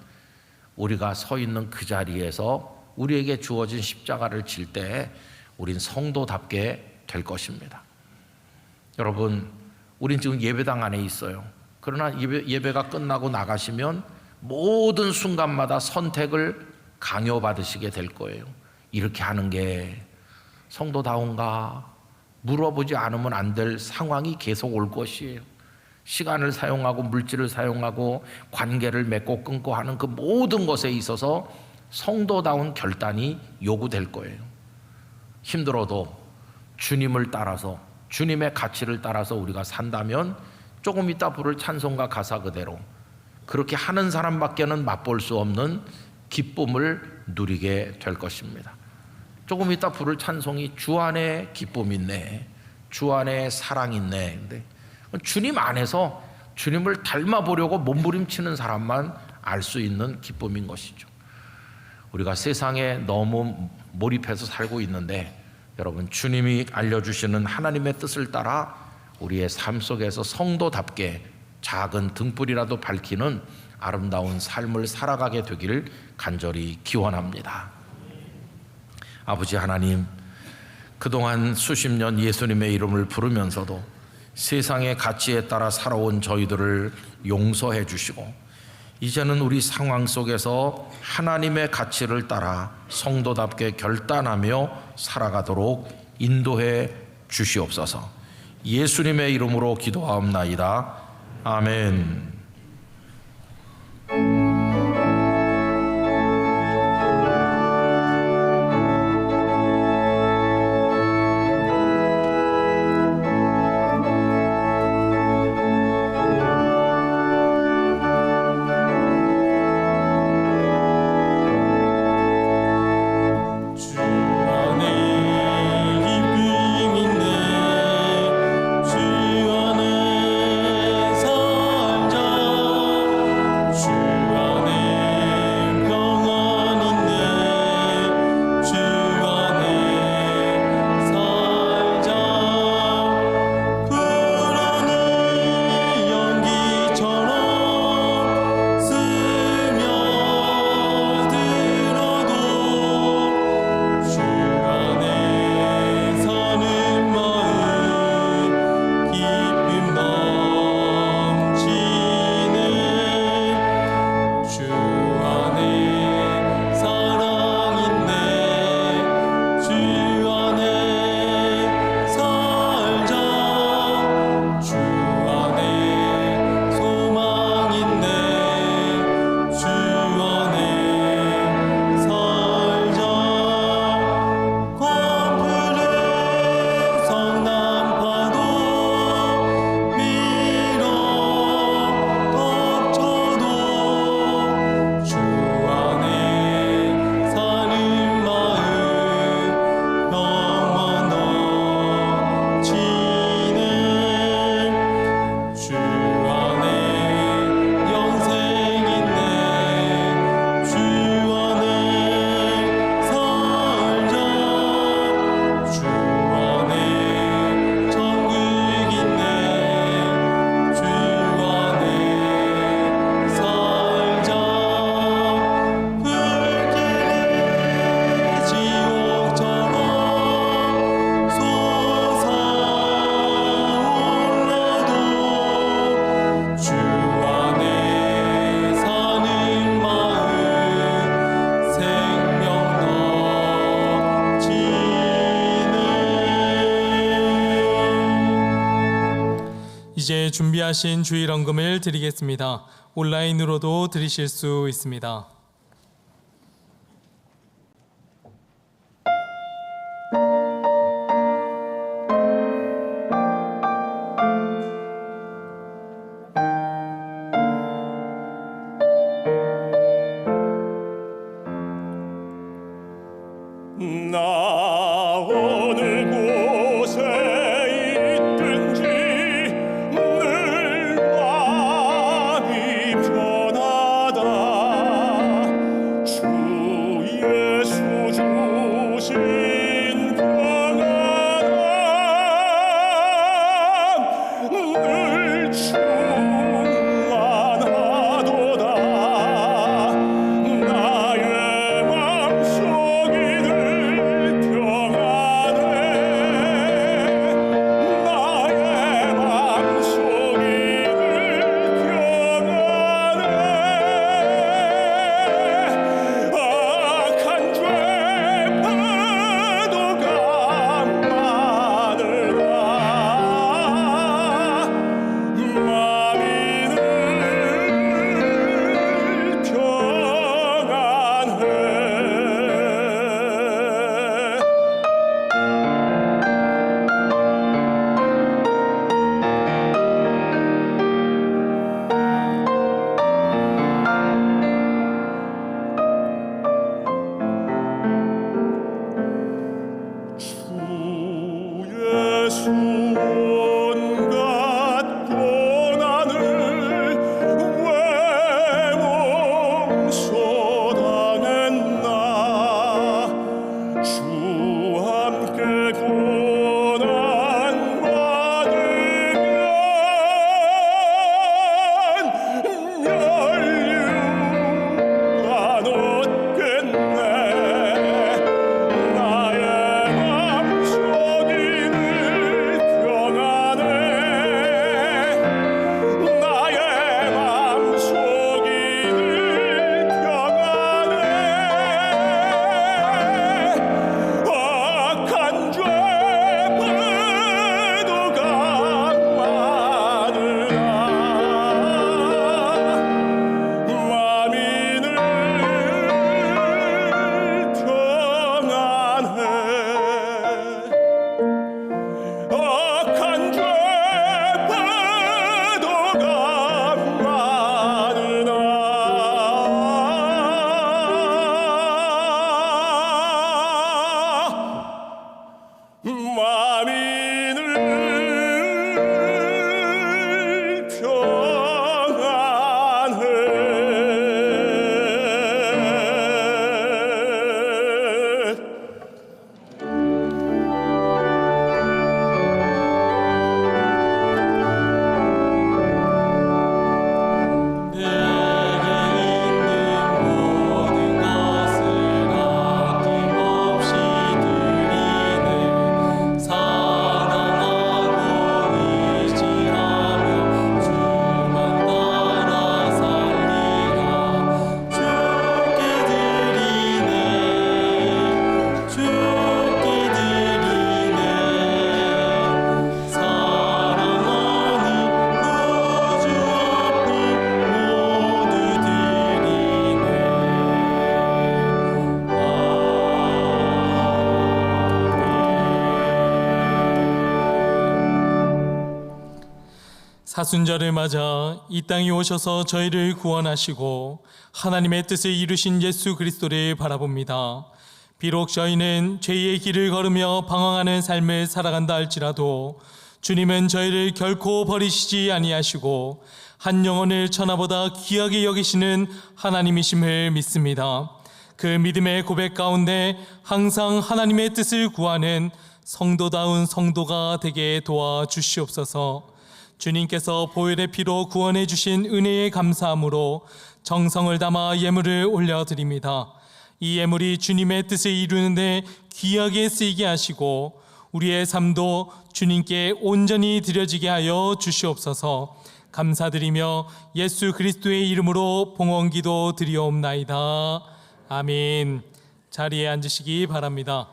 우리가 서 있는 그 자리에서 우리에게 주어진 십자가를 질 때 우린 성도답게 될 것입니다. 여러분, 우린 지금 예배당 안에 있어요. 그러나 예배가 끝나고 나가시면 모든 순간마다 선택을 강요받으시게 될 거예요. 이렇게 하는 게 성도다운가 물어보지 않으면 안 될 상황이 계속 올 것이에요. 시간을 사용하고 물질을 사용하고 관계를 맺고 끊고 하는 그 모든 것에 있어서 성도다운 결단이 요구될 거예요. 힘들어도 주님을 따라서, 주님의 가치를 따라서 우리가 산다면 조금 이따 부를 찬송가 가사 그대로 그렇게 하는 사람밖에는 맛볼 수 없는 기쁨을 누리게 될 것입니다. 조금 이따 부를 찬송이 주 안에 기쁨 있네, 주 안에 사랑 있네. 근데 주님 안에서 주님을 닮아보려고 몸부림치는 사람만 알 수 있는 기쁨인 것이죠. 우리가 세상에 너무 몰입해서 살고 있는데 여러분, 주님이 알려주시는 하나님의 뜻을 따라 우리의 삶 속에서 성도답게 작은 등불이라도 밝히는 아름다운 삶을 살아가게 되기를 간절히 기원합니다. 아버지 하나님, 그동안 수십 년 예수님의 이름을 부르면서도 세상의 가치에 따라 살아온 저희들을 용서해 주시고 이제는 우리 상황 속에서 하나님의 가치를 따라 성도답게 결단하며 살아가도록 인도해 주시옵소서. 예수님의 이름으로 기도하옵나이다. 아멘. 이제 준비하신 주일 헌금을 드리겠습니다. 온라인으로도 드리실 수 있습니다. 나 어느 곳에 있든지 늘 마음이 편하다. 주 예수 주신 평안함 늘 충만하도다. 나의 맘속이 늘 평안함 사순절을 맞아 이 땅에 오셔서 저희를 구원하시고 하나님의 뜻을 이루신 예수 그리스도를 바라봅니다. 비록 저희는 죄의 길을 걸으며 방황하는 삶을 살아간다 할지라도 주님은 저희를 결코 버리시지 아니하시고 한 영혼을 천하보다 귀하게 여기시는 하나님이심을 믿습니다. 그 믿음의 고백 가운데 항상 하나님의 뜻을 구하는 성도다운 성도가 되게 도와주시옵소서. 주님께서 보혈의 피로 구원해 주신 은혜에 감사함으로 정성을 담아 예물을 올려드립니다. 이 예물이 주님의 뜻을 이루는 데 귀하게 쓰이게 하시고 우리의 삶도 주님께 온전히 드려지게 하여 주시옵소서. 감사드리며 예수 그리스도의 이름으로 봉헌기도 드리옵나이다. 아멘. 자리에 앉으시기 바랍니다.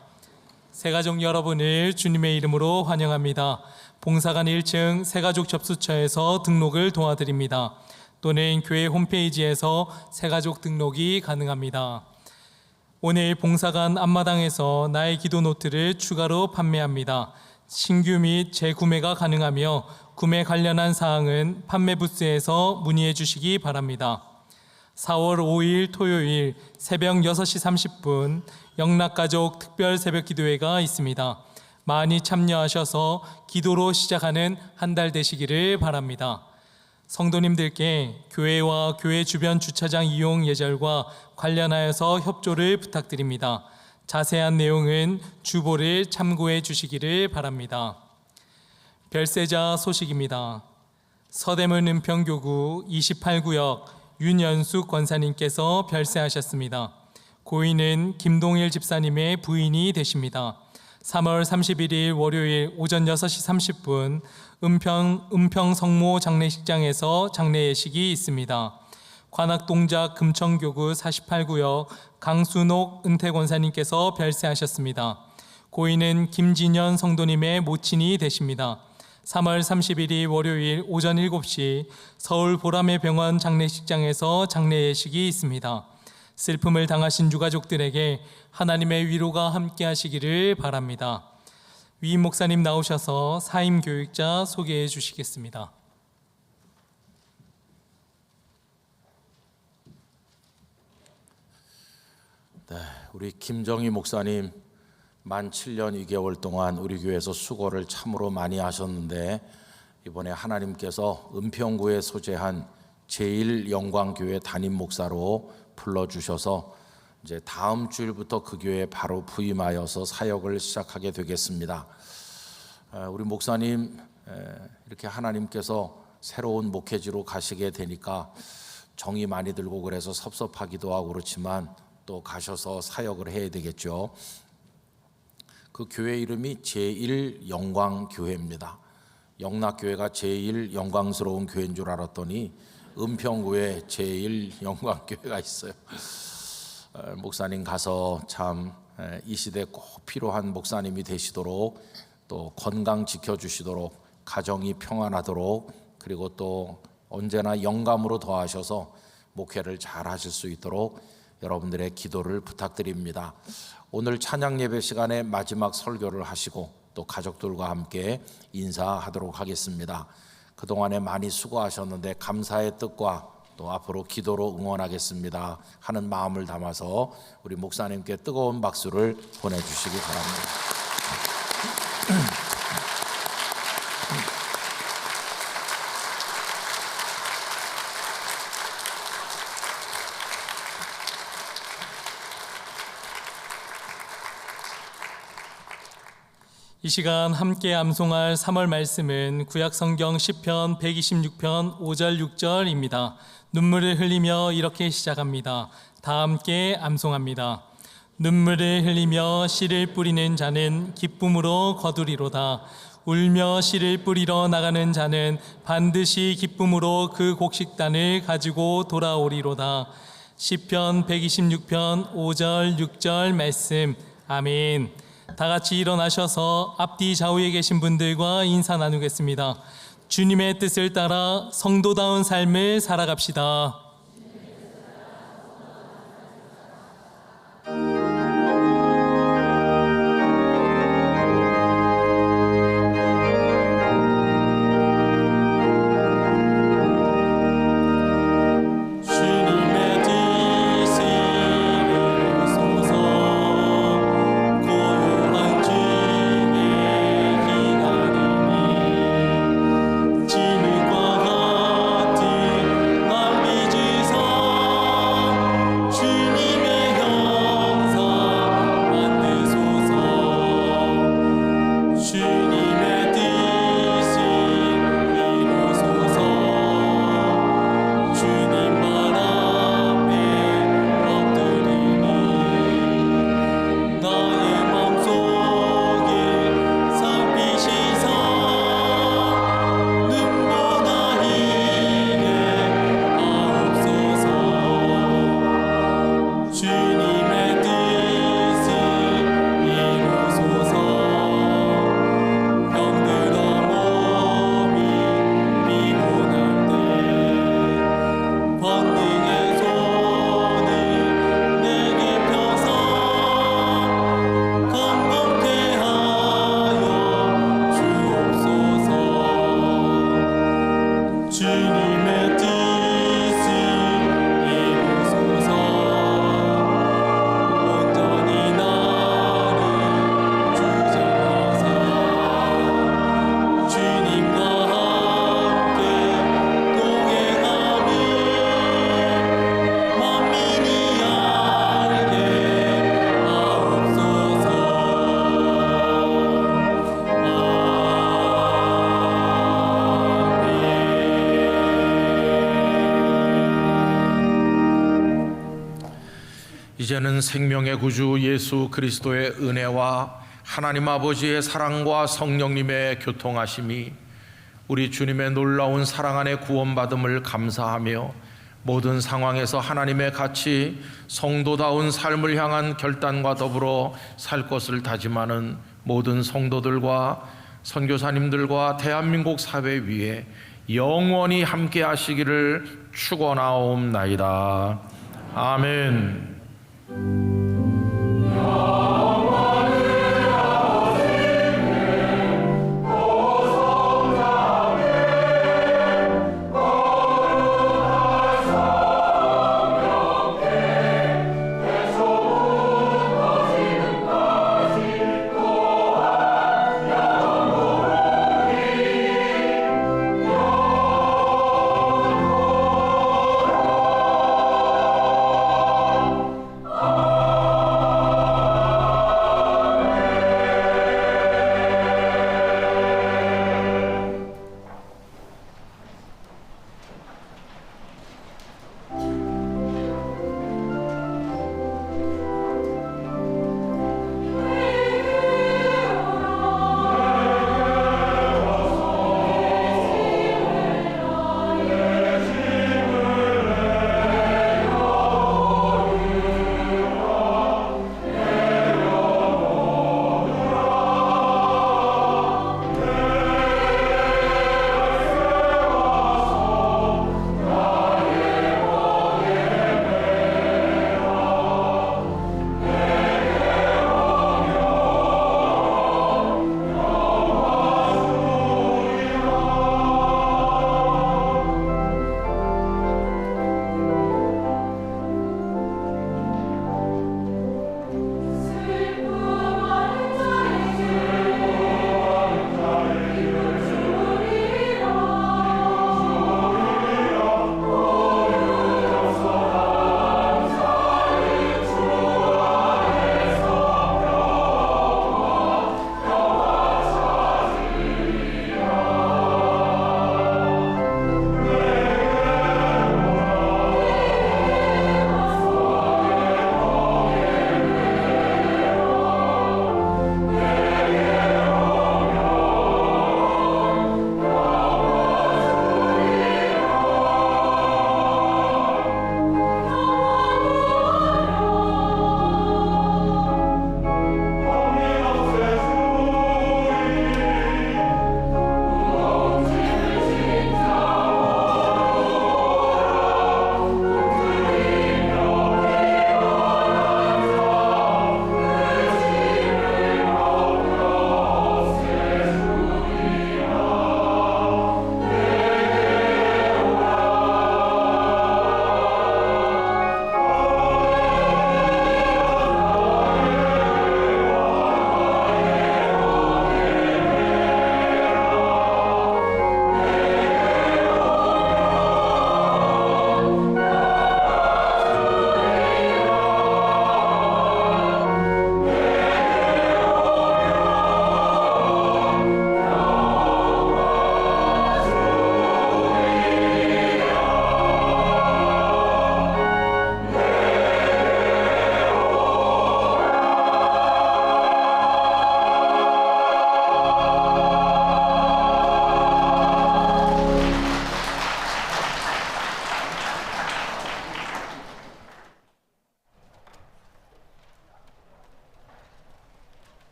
새가족 여러분을 주님의 이름으로 환영합니다. 봉사관 1층 새가족 접수처에서 등록을 도와드립니다. 또는 교회 홈페이지에서 새가족 등록이 가능합니다. 오늘 봉사관 앞마당에서 나의 기도 노트를 추가로 판매합니다. 신규 및 재구매가 가능하며 구매 관련한 사항은 판매 부스에서 문의해 주시기 바랍니다. 4월 5일 토요일 새벽 6시 30분 영락가족 특별 새벽 기도회가 있습니다. 많이 참여하셔서 기도로 시작하는 한 달 되시기를 바랍니다. 성도님들께 교회와 교회 주변 주차장 이용 예절과 관련하여서 협조를 부탁드립니다. 자세한 내용은 주보를 참고해 주시기를 바랍니다. 별세자 소식입니다. 서대문 은평교구 28구역 윤연숙 권사님께서 별세하셨습니다. 고인은 김동일 집사님의 부인이 되십니다. 3월 31일 월요일 오전 6시 30분 은평 성모 장례식장에서 장례 예식이 있습니다. 관악동작 금천교구 48구역 강순옥 은퇴권사님께서 별세하셨습니다. 고인은 김진현 성도님의 모친이 되십니다. 3월 31일 월요일 오전 7시 서울 보라매 병원 장례식장에서 장례 예식이 있습니다. 슬픔을 당하신 유가족들에게 하나님의 위로가 함께 하시기를 바랍니다. 위임 목사님 나오셔서 사임 교육자 소개해 주시겠습니다. 네, 우리 김정희 목사님 만 7년 2개월 동안 우리 교회에서 수고를 참으로 많이 하셨는데 이번에 하나님께서 은평구에 소재한 제1영광교회 담임 목사로 불러주셔서 이제 다음 주일부터 그 교회에 바로 부임하여서 사역을 시작하게 되겠습니다. 우리 목사님 이렇게 하나님께서 새로운 목회지로 가시게 되니까 정이 많이 들고 그래서 섭섭하기도 하고 그렇지만 또 가셔서 사역을 해야 되겠죠. 그 교회 이름이 제1영광교회입니다. 영락교회가 제일 영광스러운 교회인 줄 알았더니 은평구에 제1영광교회가 있어요. 목사님 가서 참 이 시대에 꼭 필요한 목사님이 되시도록 또 건강 지켜주시도록 가정이 평안하도록 그리고 또 언제나 영감으로 더하셔서 목회를 잘 하실 수 있도록 여러분들의 기도를 부탁드립니다. 오늘 찬양 예배 시간에 마지막 설교를 하시고 또 가족들과 함께 인사하도록 하겠습니다. 그동안에 많이 수고하셨는데 감사의 뜻과 또 앞으로 기도로 응원하겠습니다 하는 마음을 담아서 우리 목사님께 뜨거운 박수를 보내주시기 바랍니다. 이 시간 함께 암송할 3월 말씀은 구약성경 시편 126편 5절 6절입니다. 눈물을 흘리며 이렇게 시작합니다. 다 함께 암송합니다. 눈물을 흘리며 씨를 뿌리는 자는 기쁨으로 거두리로다. 울며 씨를 뿌리러 나가는 자는 반드시 기쁨으로 그 곡식단을 가지고 돌아오리로다. 시편 126편 5절 6절 말씀. 아멘. 다 같이 일어나셔서 앞뒤 좌우에 계신 분들과 인사 나누겠습니다. 주님의 뜻을 따라 성도다운 삶을 살아갑시다. 주님의 뜻을 이루소서. 온전히 나를 주장하사 주님과 함께 동행하며 만민이 알게 하옵소서. 이제는 생명의 구주 예수 그리스도의 은혜와 하나님 아버지의 사랑과 성령님의 교통하심이 우리 주님의 놀라운 사랑 안에 구원받음을 감사하며 모든 상황에서 하나님의 같이 성도다운 삶을 향한 결단과 더불어 살 것을 다짐하는 모든 성도들과 선교사님들과 대한민국 사회 위에 영원히 함께 하시기를 축원하옵나이다. 아멘.